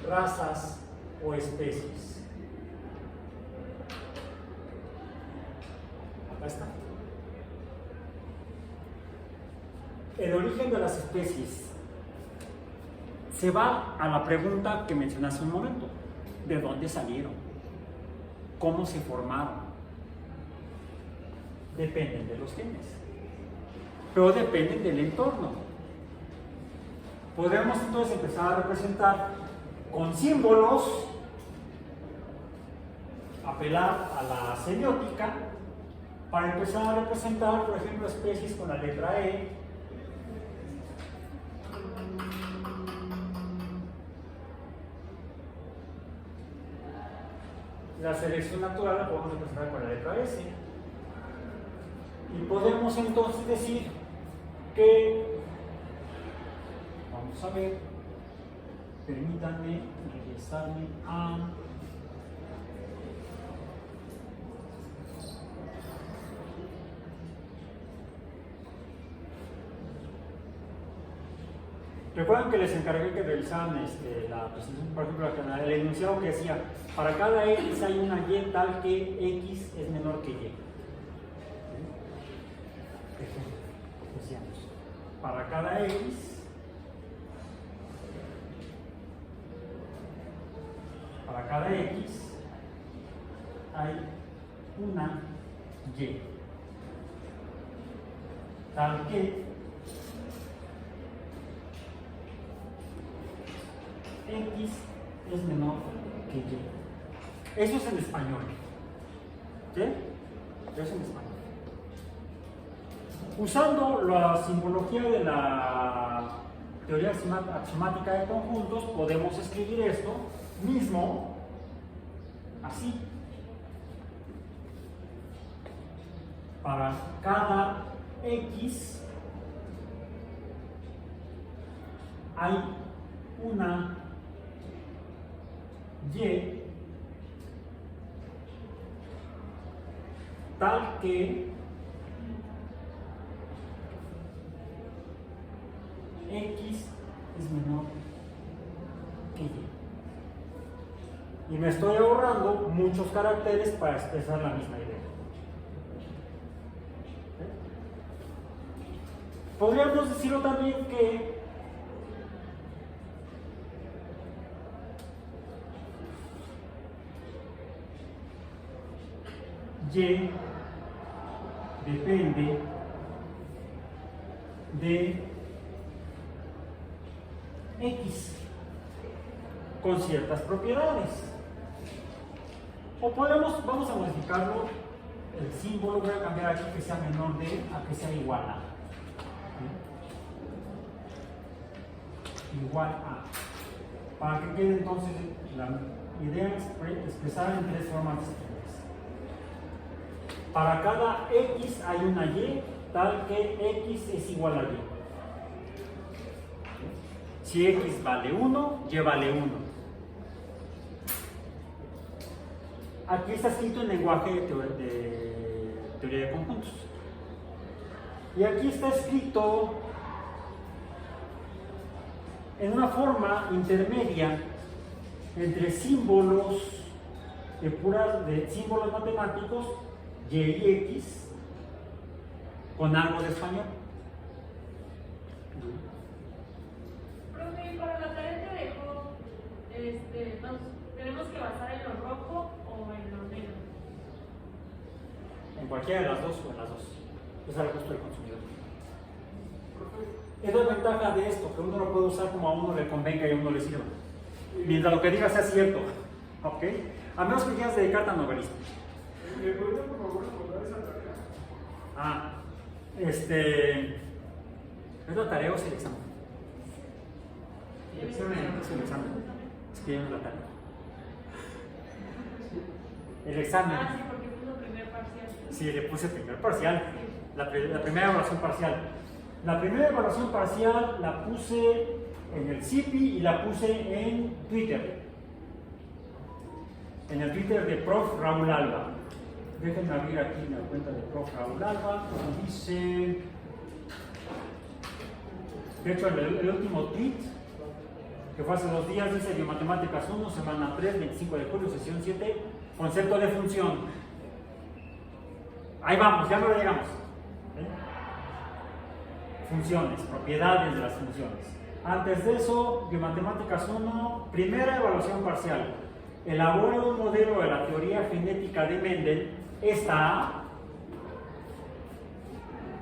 razas o especies. Acá está. El origen de las especies se va a la pregunta que mencioné hace un momento: ¿de dónde salieron? ¿Cómo se formaron? Dependen de los genes, pero dependen del entorno. Podemos entonces empezar a representar con símbolos, apelar a la semiótica para empezar a representar, por ejemplo, especies con la letra E, la selección natural la podemos representar con la letra S. Y podemos entonces decir que, vamos a ver, permítanme regresarme a recuerdan que les encargué que revisaran la presentación, por ejemplo, el enunciado que decía: para cada X hay una Y tal que X es menor que Y. Decíamos, para cada X hay una Y tal que X es menor que Y. Eso es en español. ¿Sí? Eso es en español. Usando la simbología de la teoría axiomática de conjuntos, podemos escribir esto mismo así. Para cada X hay una Y tal que X es menor que Y. Y me estoy ahorrando muchos caracteres para expresar la misma idea. Podríamos decirlo también que Y depende de X con ciertas propiedades. O vamos a modificarlo, el símbolo, voy a cambiar aquí que sea menor de a que sea igual a. Igual a. Para que quede entonces la idea expresada en tres formas distintas. Para cada X hay una Y tal que X es igual a Y. Si X vale 1, Y vale 1. Aquí está escrito en lenguaje de teoría de conjuntos. Y aquí está escrito en una forma intermedia entre símbolos de símbolos matemáticos Y y X con algo de español. Profe, para la tarea te dejo, tenemos que basar en lo rojo o en lo negro. En cualquiera de las dos o en las dos. Es al gusto del consumidor. Es la ventaja de esto, que uno lo puede usar como a uno le convenga y a uno le sirva. Mientras lo que diga sea cierto. ¿Ok? A menos que quieras dedicarte a novelista. ¿Me podría por favor recordar esa tarea? ¿es la tarea o es el examen? Es el examen. Es que ya no es la tarea. El examen. Ah, sí, porque puso primer parcial. Sí, le puse primer parcial. La primera evaluación parcial. La primera evaluación parcial la puse en el CIPI y la puse en Twitter. En el Twitter de Prof. Raúl Alba. Déjenme abrir aquí la cuenta de Prof. Raúl Alba. Dice. De hecho, el último tweet, que fue hace 2 días, dice Biomatemáticas 1, semana 3, 25 de julio, sesión 7, concepto de función. Ahí vamos, ya no le llegamos. Funciones, propiedades de las funciones. Antes de eso, Biomatemáticas 1, primera evaluación parcial. Elabora un modelo de la teoría genética de Mendel. Esta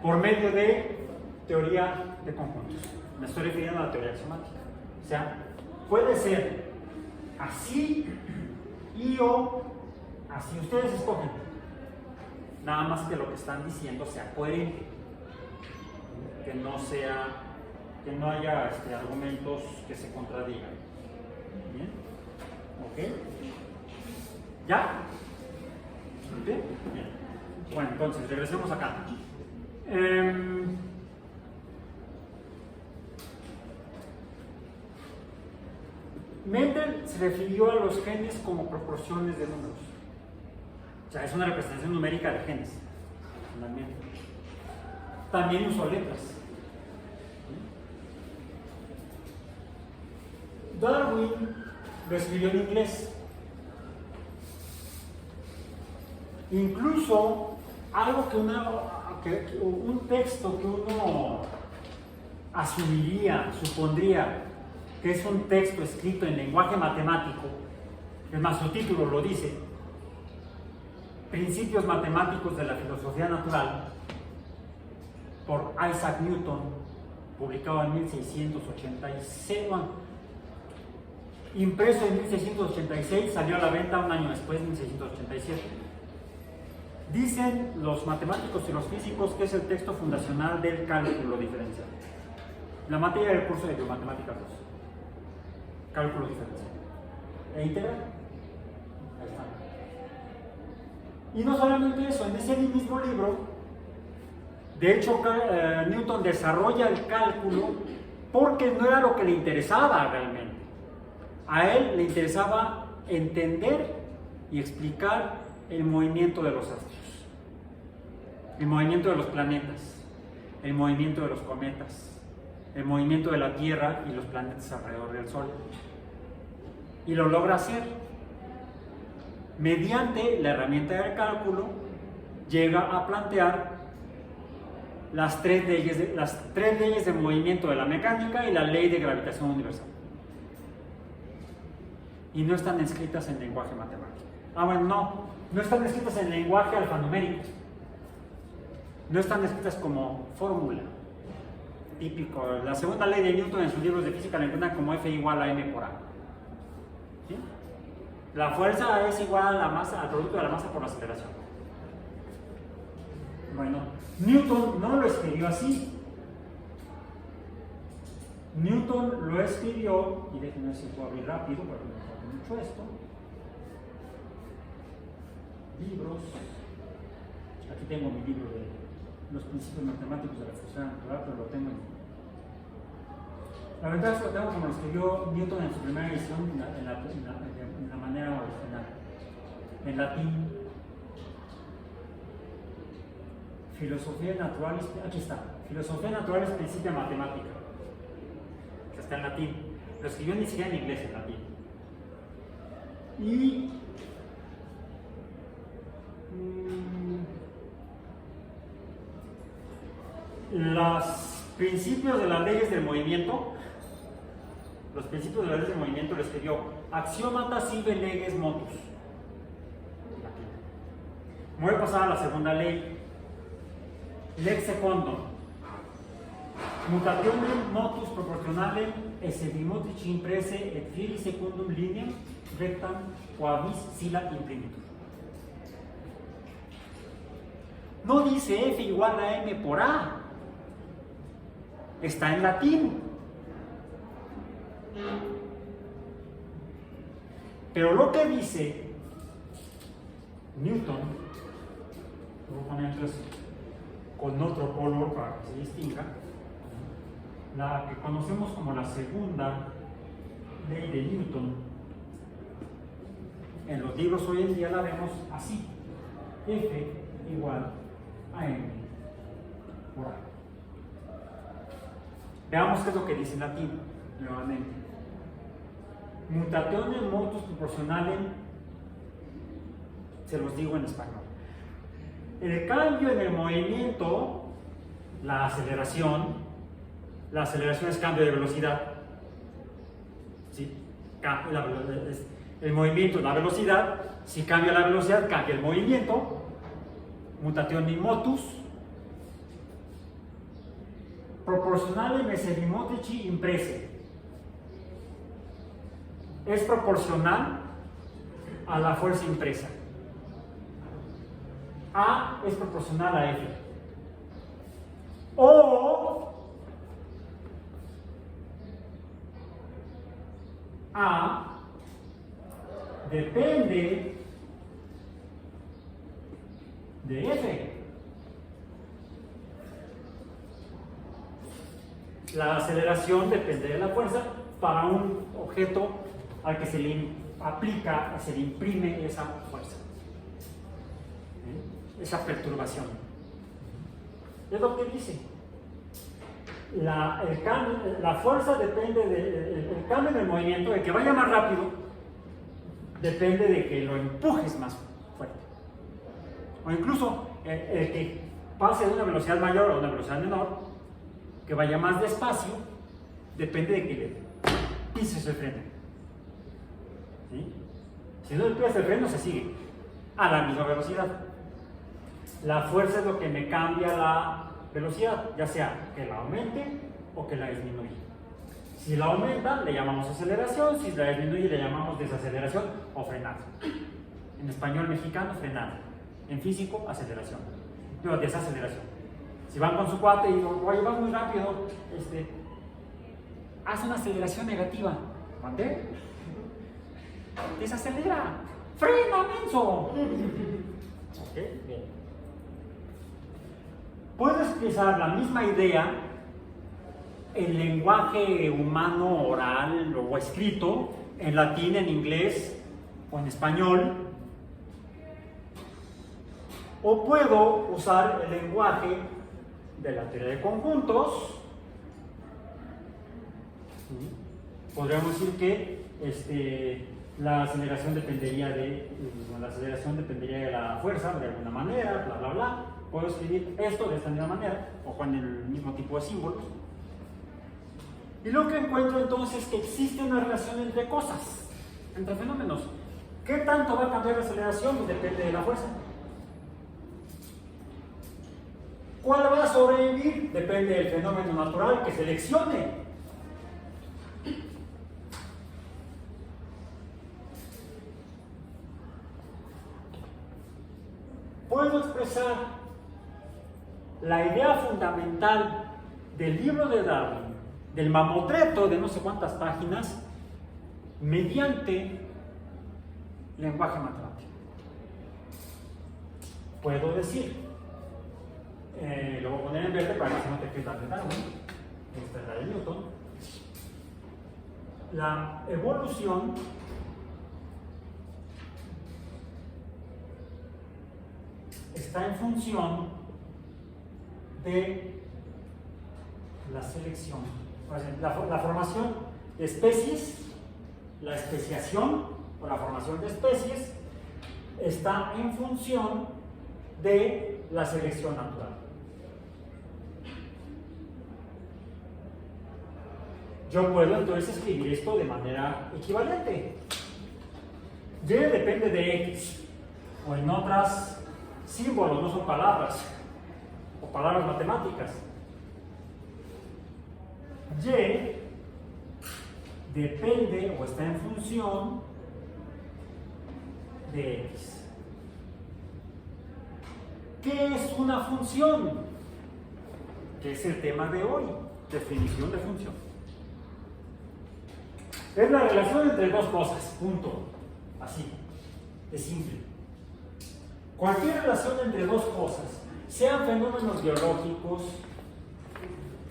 por medio de teoría de conjuntos. Me estoy refiriendo a la teoría axiomática. O sea, puede ser así y o así. Ustedes escogen. Nada más que lo que están diciendo sea coherente. Que no haya argumentos que se contradigan. ¿Bien? ¿Ok? ¿Ya? ¿Bien? Bien. Bueno, entonces, regresemos acá. Mendel se refirió a los genes como proporciones de números. O sea, es una representación numérica de genes. También usó letras. Darwin lo escribió en inglés. Incluso algo un texto que uno asumiría, supondría que es un texto escrito en lenguaje matemático, es más, su título lo dice, Principios matemáticos de la filosofía natural, por Isaac Newton, publicado en 1686, impreso en 1686, salió a la venta un año después, en 1687. Dicen los matemáticos y los físicos que es el texto fundacional del cálculo diferencial. La materia del curso de Biomatemáticas 2. Cálculo diferencial. ¿E integral? Ahí está. Y no solamente eso, en ese mismo libro, de hecho, Newton desarrolla el cálculo porque no era lo que le interesaba realmente. A él le interesaba entender y explicar el movimiento de los astros, el movimiento de los planetas, el movimiento de los cometas, el movimiento de la Tierra y los planetas alrededor del Sol. Y lo logra hacer. Mediante la herramienta del cálculo, llega a plantear las tres leyes de movimiento de la mecánica y la ley de gravitación universal. Y no están escritas en lenguaje matemático. Bueno, no están escritas en lenguaje alfanumérico. No están escritas como fórmula. Típico. La segunda ley de Newton en sus libros de física la encuentran como F igual a m por a. ¿Sí? La fuerza es igual a la masa, al producto de la masa por la aceleración. Bueno, Newton no lo escribió así. Newton lo escribió, y déjenme ver si puedo abrir rápido porque me falta mucho esto. Libros. Aquí tengo mi libro de los principios matemáticos de la función natural, pero lo tengo en... La verdad es que lo tengo como lo escribió Newton en su primera edición, en la manera original, en latín. Filosofía natural, aquí está. Filosofía natural es principia matemática, que está en latín. Lo escribió ni siquiera en inglés, en latín. Y los principios de las leyes del movimiento, lo escribió Axiomata sive leges motus. Me voy a pasar a la segunda ley. Lex secundum. Mutationem motus proportionalem esse bimotrici imprese et fili secundum lineam rectam quavis sila imprimitur. No dice F igual a M por A. Está en latín. Pero lo que dice Newton, voy a poner entonces con otro color para que se distinga, la que conocemos como la segunda ley de Newton, en los libros hoy en día la vemos así: F igual a M por A. Veamos qué es lo que dice en latín, nuevamente. Mutationem motus proportionalem, se los digo en español. El cambio en el movimiento, la aceleración es cambio de velocidad. ¿Sí? El movimiento es la velocidad. Si cambia la velocidad, cambia el movimiento. Mutationem motus proporcionalem esse bimotrici imprese. Es proporcional a la fuerza impresa. A es proporcional a F. O A depende de F. La aceleración depende de la fuerza para un objeto al que se le aplica, se le imprime esa fuerza, esa perturbación. Es lo que dice. La fuerza depende del cambio en el movimiento, de que vaya más rápido, depende de que lo empujes más fuerte. O incluso el que pase de una velocidad mayor a una velocidad menor, que vaya más despacio, depende de que le pises el freno. ¿Sí? Si no le pisas el freno, se sigue a la misma velocidad. La fuerza es lo que me cambia la velocidad, ya sea que la aumente o que la disminuya. Si la aumenta, le llamamos aceleración. Si la disminuye, le llamamos desaceleración o frenado. En español mexicano, frenado. En físico, aceleración. No, desaceleración. Si van con su cuate y digo, oye, vas muy rápido, haz una aceleración negativa. ¿Mandé? Desacelera. ¡Frena, menso! Ok, bien. Puedo expresar la misma idea en lenguaje humano oral o escrito, en latín, en inglés o en español. O puedo usar el lenguaje de la teoría de conjuntos. Podríamos decir que la aceleración dependería de la fuerza de alguna manera, bla, bla, bla. Puedo escribir esto de esta misma manera o con el mismo tipo de símbolos. Y lo que encuentro entonces es que existe una relación entre cosas, entre fenómenos. ¿Qué tanto va a cambiar la aceleración? Pues depende de la fuerza. ¿Cuál va a sobrevivir? Depende del fenómeno natural que seleccione. Puedo expresar la idea fundamental del libro de Darwin, del mamotreto de no sé cuántas páginas, mediante lenguaje matemático. Puedo decir, lo voy a poner en verde para que se note que es la de Darwin, esta es la de Newton. La evolución está en función de la selección, la formación de especies, la especiación o la formación de especies está en función de la selección natural. Yo puedo entonces escribir esto de manera equivalente. Y depende de X, o en otras símbolos, no son palabras, o palabras matemáticas. Y depende o está en función de X. ¿Qué es una función? Que es el tema de hoy, definición de función. Es la relación entre dos cosas, punto. Así, de simple. Cualquier relación entre dos cosas, sean fenómenos biológicos,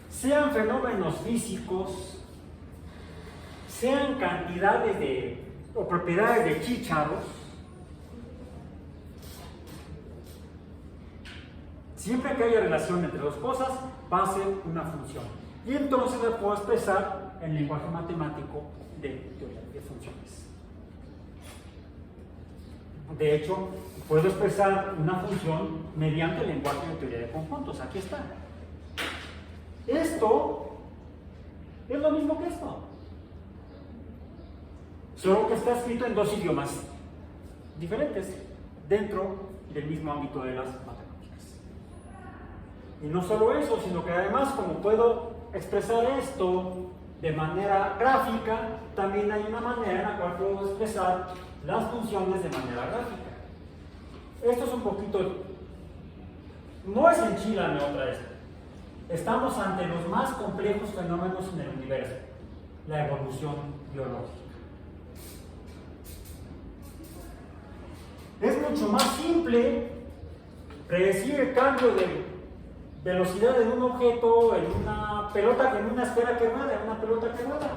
sean fenómenos físicos, sean cantidades o propiedades de chícharos, siempre que haya relación entre dos cosas, va a ser una función. Y entonces la puedo expresar en lenguaje matemático de teoría de funciones. De hecho, puedo expresar una función mediante el lenguaje de teoría de conjuntos. Aquí está. Esto es lo mismo que esto, solo que está escrito en dos idiomas diferentes dentro del mismo ámbito de las matemáticas. Y no solo eso, sino que además, como puedo expresar esto de manera gráfica, también hay una manera en la cual puedo expresar las funciones de manera gráfica. Esto es un poquito, no es enchilame otra vez. Estamos ante los más complejos fenómenos en el universo, la evolución biológica. Es mucho más simple predecir el cambio de velocidad de un objeto en una pelota que en una esfera que rueda, en una pelota que rueda,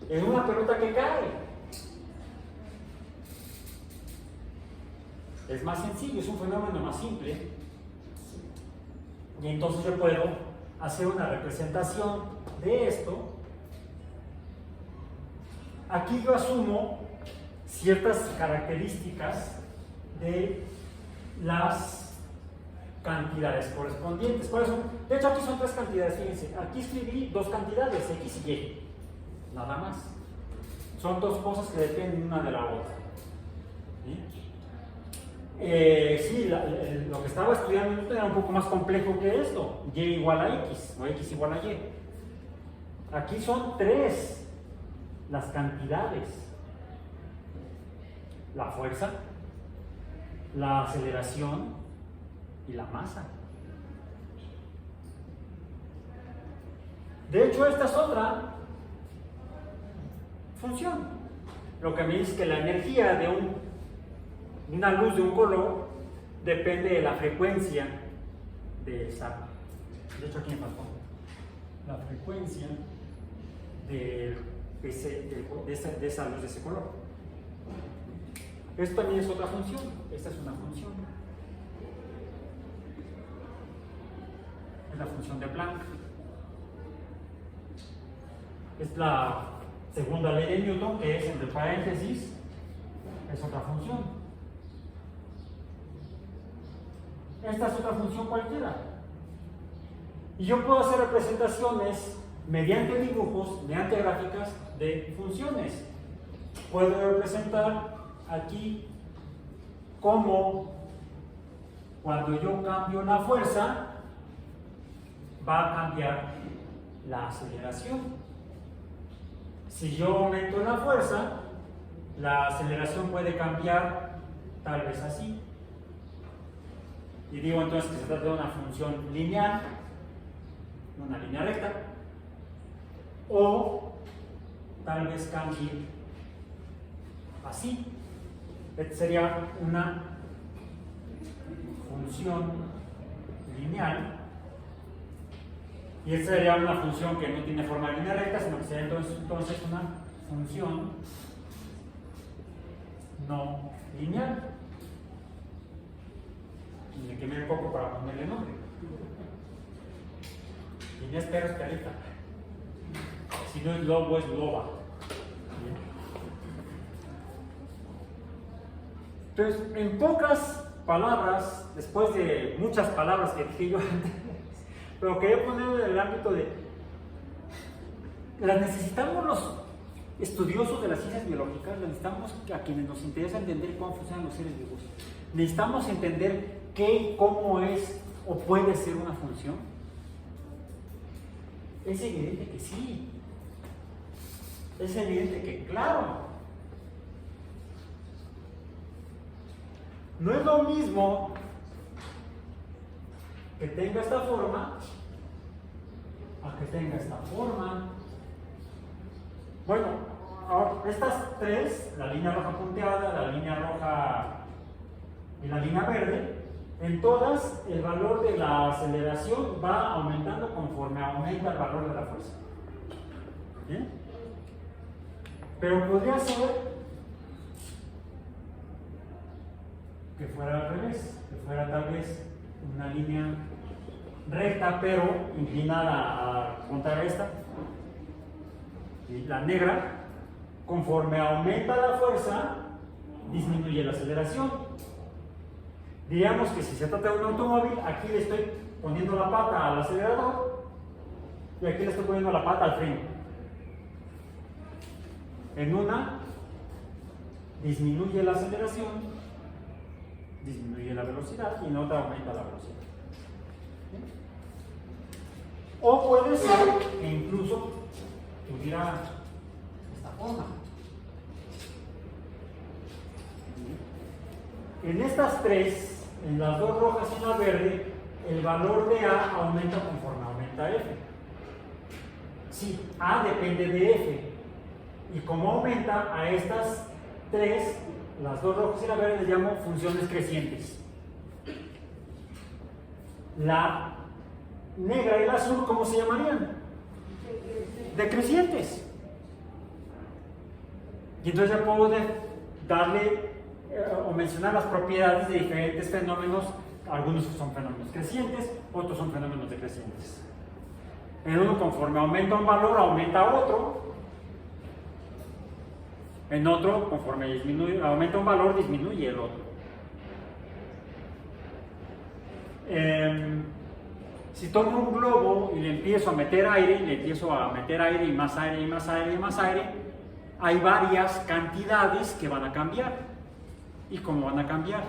en una pelota que cae. Es más sencillo, es un fenómeno más simple. Y entonces yo puedo hacer una representación de esto. Aquí yo asumo ciertas características de las cantidades correspondientes. ¿Cuáles son? De hecho, aquí son tres cantidades, fíjense. Aquí escribí dos cantidades, X y Y. Nada más. Son dos cosas que dependen una de la otra. ¿Sí? Lo que estaba estudiando era un poco más complejo que esto. Y igual a X, o X igual a Y. Aquí son tres las cantidades: la fuerza, la aceleración y la masa. De hecho, esta es otra función. Lo que me dice que la energía de una luz de un color depende de la frecuencia de esa. De hecho, aquí me faltó la frecuencia de esa luz de ese color. Esto también es otra función. Esta es una función. Es la función de Planck. Es la segunda ley de Newton, que es entre paréntesis, es otra función. Esta es otra función cualquiera. Y yo puedo hacer representaciones mediante dibujos, mediante gráficas de funciones. Puedo representar aquí cómo cuando yo cambio la fuerza va a cambiar la aceleración. Si yo aumento la fuerza, la aceleración puede cambiar tal vez así. Y digo entonces que se trata de una función lineal, una línea recta, o tal vez cambie así. Esta sería una función lineal, y esta sería una función que no tiene forma de línea recta, sino que sería entonces una función no lineal. Y me quemé un poco para ponerle nombre. Línea espero es carita. Si no es lobo, es loba. Entonces, en pocas palabras, después de muchas palabras que dije yo antes, pero quería poner en el ámbito de las necesitamos los estudiosos de las ciencias biológicas, necesitamos a quienes nos interesa entender cómo funcionan los seres vivos. Necesitamos entender qué, cómo es o puede ser una función. Es evidente que sí. Es evidente que claro. No es lo mismo que tenga esta forma a que tenga esta forma. Bueno, ahora, estas tres, la línea roja punteada, la línea roja y la línea verde, en todas el valor de la aceleración va aumentando conforme aumenta el valor de la fuerza. ¿Bien? Pero podría ser que fuera al revés, que fuera tal vez una línea recta pero inclinada a contra esta, y la negra, conforme aumenta la fuerza disminuye la aceleración. Diríamos que si se trata de un automóvil, aquí le estoy poniendo la pata al acelerador y aquí le estoy poniendo la pata al freno. En una disminuye la aceleración, disminuye la velocidad, y en otra aumenta la velocidad. ¿Sí? O puede ser que incluso tuviera esta forma. En estas tres, en las dos rojas y en la verde, el valor de A aumenta conforme aumenta F. Sí, A depende de F. Y como aumenta a estas tres, las dos rojas y la verde, les llamo funciones crecientes. La negra y la azul, ¿cómo se llamarían? Decrecientes. Y entonces ya puedo darle o mencionar las propiedades de diferentes fenómenos. Algunos son fenómenos crecientes, otros son fenómenos decrecientes. En uno, conforme aumenta un valor, aumenta otro. En otro, conforme aumenta un valor, disminuye el otro. Si tomo un globo y le empiezo a meter aire, y más aire, y más aire, y más aire, hay varias cantidades que van a cambiar. ¿Y cómo van a cambiar?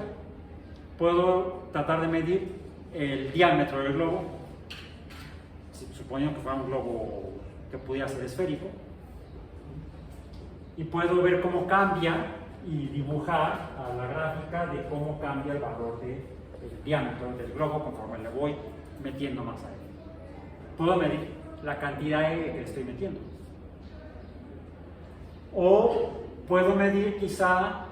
Puedo tratar de medir el diámetro del globo, suponiendo que fuera un globo que pudiera ser esférico. Y puedo ver cómo cambia y dibujar a la gráfica de cómo cambia el valor del diámetro del globo conforme le voy metiendo más aire. Puedo medir la cantidad de aire que le estoy metiendo. O puedo medir quizá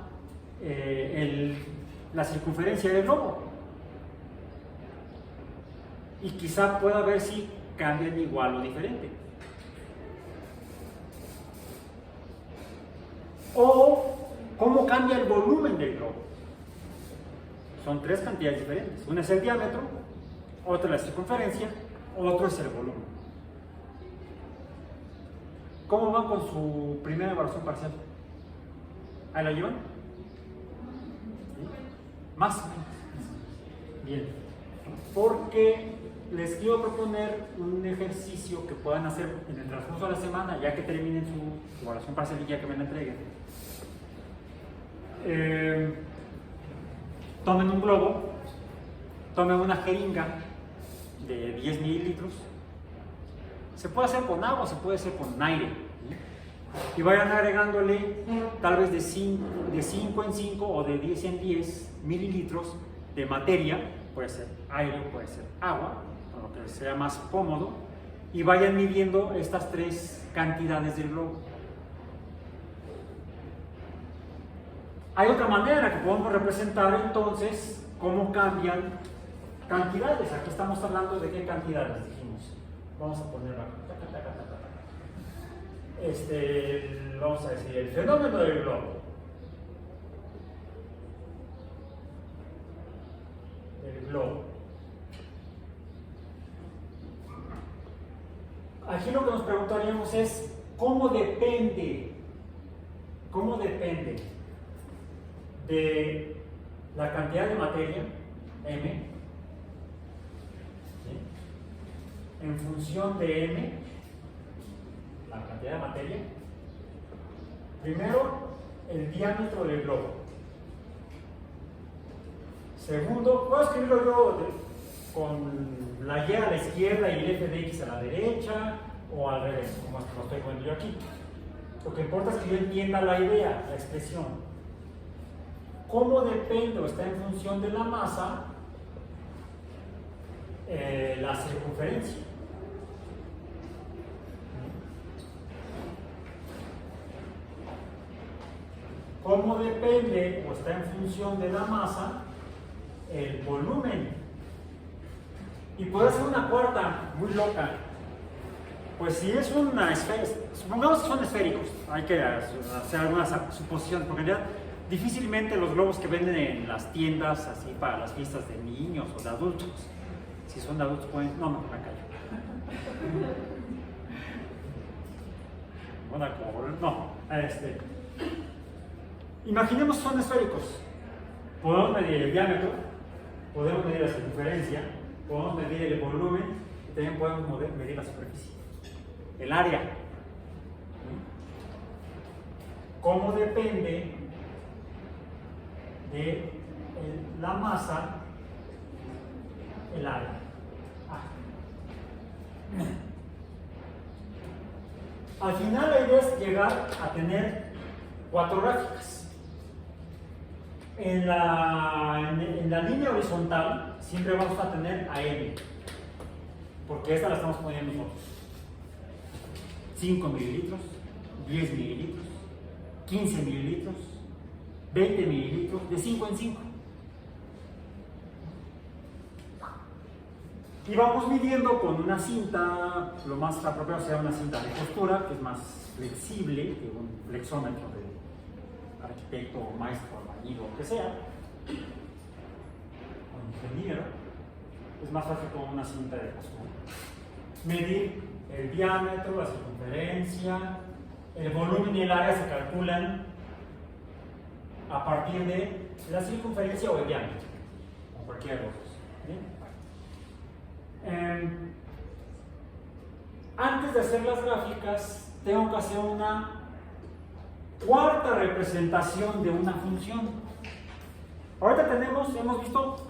la circunferencia del globo. Y quizá pueda ver si cambian igual o diferente. O cómo cambia el volumen del globo. Son tres cantidades diferentes. Una es el diámetro, otra es la circunferencia, otro es el volumen. ¿Cómo van con su primera evaluación parcial? ¿Ahí la llevan? ¿Sí? Más o menos. Bien. Porque les quiero proponer un ejercicio que puedan hacer en el transcurso de la semana, ya que terminen su evaluación parcial y ya que me la entreguen. Tomen un globo, tomen una jeringa de 10 mililitros. Se puede hacer con agua, se puede hacer con aire. Y vayan agregándole tal vez de 5 en 5 o de 10 en 10 mililitros de materia. Puede ser aire, puede ser agua, o lo que sea más cómodo. Y vayan midiendo estas tres cantidades del globo. Hay otra manera que podemos representar entonces cómo cambian cantidades. Aquí estamos hablando de qué cantidades dijimos. Vamos a ponerlo aquí. Vamos a decir el fenómeno del globo. El globo. Aquí lo que nos preguntaríamos es ¿cómo depende de la cantidad de materia, M, ¿sí? En función de M, la cantidad de materia? Primero, el diámetro del globo. Segundo, puedo escribirlo yo con la Y a la izquierda y el f de x a la derecha, o al revés, como lo estoy poniendo yo aquí. Lo que importa es que yo entienda la idea, la expresión. ¿Cómo depende o está en función de la masa la circunferencia? ¿Cómo depende o está en función de la masa el volumen? Y puede ser una cuarta muy loca. Pues si es una esfera, supongamos que son esféricos, hay que hacer algunas suposiciones, porque en realidad difícilmente los globos que venden en las tiendas así para las fiestas de niños o de adultos, si son de adultos pueden, no, me callo. Imaginemos que son esféricos. Podemos medir el diámetro, podemos medir la circunferencia, podemos medir el volumen y también podemos medir la superficie, el área. ¿Cómo depende de la masa el área? Al final la idea es llegar a tener 4 gráficas. En la línea horizontal siempre vamos a tener a M, porque esta la estamos poniendo nosotros. 5 mililitros, 10 mililitros, 15 mililitros, 20 mililitros, de 5 en 5. Y vamos midiendo con una cinta, lo más apropiado será una cinta de costura, que es más flexible que un flexómetro de arquitecto, maestro, albañil o lo que sea, o ingeniero. Es más fácil con una cinta de costura. Medir el diámetro, la circunferencia, el volumen y el área se calculan a partir de la circunferencia o el diámetro, o cualquiera de los dos. Antes de hacer las gráficas, tengo que hacer una cuarta representación de una función. Ahorita hemos visto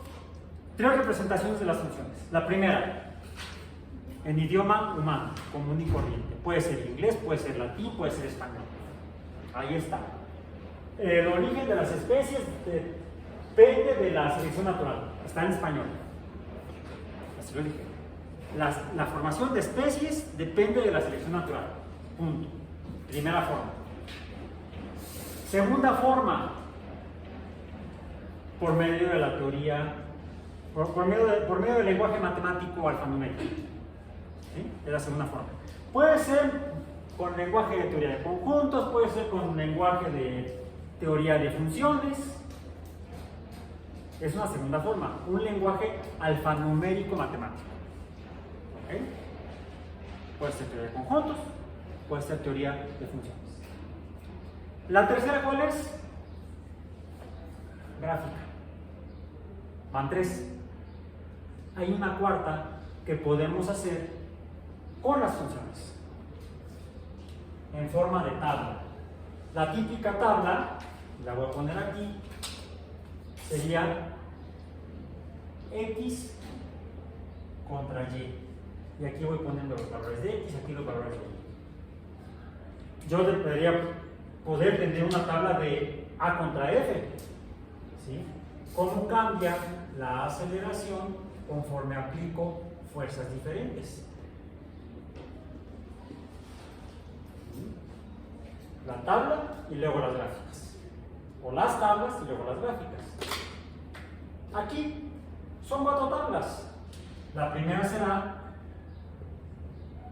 3 representaciones de las funciones. La primera, en idioma humano, común y corriente. Puede ser inglés, puede ser latín, puede ser español. Ahí está. El origen de las especies depende de la selección natural. Está en español. Así lo dije. La formación de especies depende de la selección natural. Punto. Primera forma. Segunda forma, por medio de la teoría, por medio del lenguaje matemático alfanumérico. ¿Sí? Es la segunda forma. Puede ser con lenguaje de teoría de conjuntos, puede ser con lenguaje de teoría de funciones. Es una segunda forma, un lenguaje alfanumérico matemático. ¿Okay? Puede ser teoría de conjuntos, puede ser teoría de funciones. La tercera, ¿cuál es? Gráfica. Van 3. Hay una cuarta que podemos hacer con las funciones, en forma de tabla. La típica tabla, la voy a poner aquí, sería X contra Y. Y aquí voy poniendo los valores de X, aquí los valores de Y. Yo debería poder tener una tabla de A contra F. ¿Sí? ¿Cómo cambia la aceleración conforme aplico fuerzas diferentes? La tabla y luego las gráficas. O las tablas y luego las gráficas. Aquí son 4 tablas. La primera será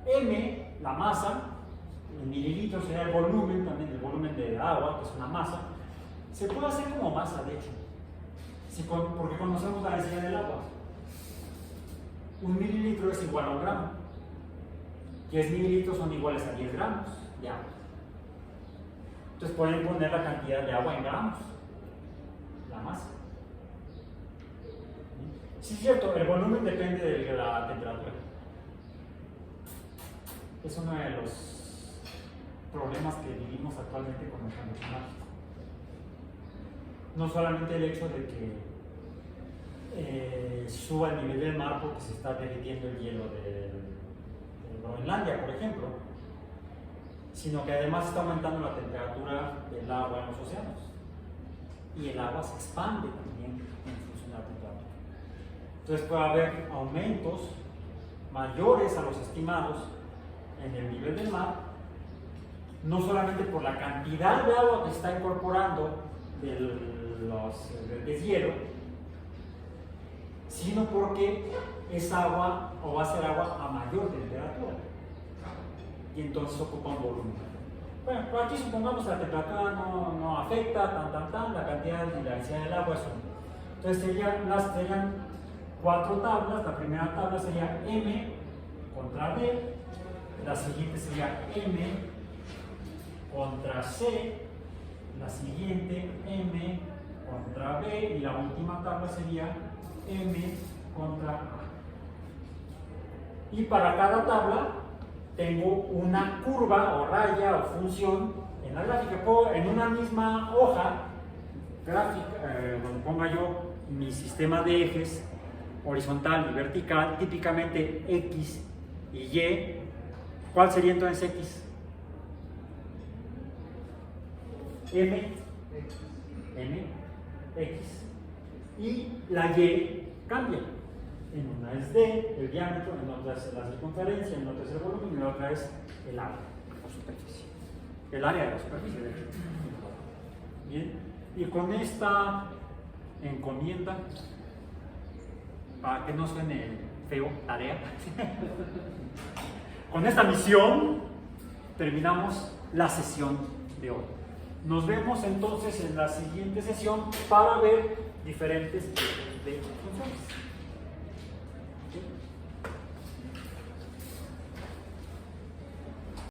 M, la masa, en mililitros será el volumen, también el volumen de agua, que es una masa. Se puede hacer como masa, de hecho, porque conocemos la densidad del agua. 1 mililitro es igual a 1 gramo. 10 mililitros son iguales a 10 gramos de agua. Entonces pueden poner la cantidad de agua en gramos, la masa. Sí, es cierto, el volumen depende de la temperatura. Es uno de los problemas que vivimos actualmente con el cambio climático. No solamente el hecho de que suba el nivel del mar porque se está derritiendo el hielo de Groenlandia, por ejemplo, sino que además está aumentando la temperatura del agua en los océanos. Y el agua se expande también en función de la temperatura. Entonces puede haber aumentos mayores a los estimados en el nivel del mar, no solamente por la cantidad de agua que se está incorporando del deshielo, sino porque es agua o va a ser agua a mayor temperatura y entonces ocupa un volumen. Bueno, por aquí supongamos que la temperatura no afecta la cantidad y la densidad del agua es 1. Entonces serían 4 tablas. La primera tabla sería M contra D, la siguiente sería M contra C, la siguiente M contra B y la última tabla sería M contra A. Y para cada tabla tengo una curva o raya o función en la gráfica. En una misma hoja gráfica, donde ponga yo mi sistema de ejes horizontal y vertical, típicamente X y Y. ¿Cuál sería entonces X? M, X. Y la Y cambia. En una es D, el diámetro, en otra es la circunferencia, en otra es el volumen y en otra es el área o superficie. El área de la superficie, de hecho. Bien, y con esta encomienda, para que no suene feo, tarea, con esta misión terminamos la sesión de hoy. Nos vemos entonces en la siguiente sesión para ver diferentes tipos de funciones.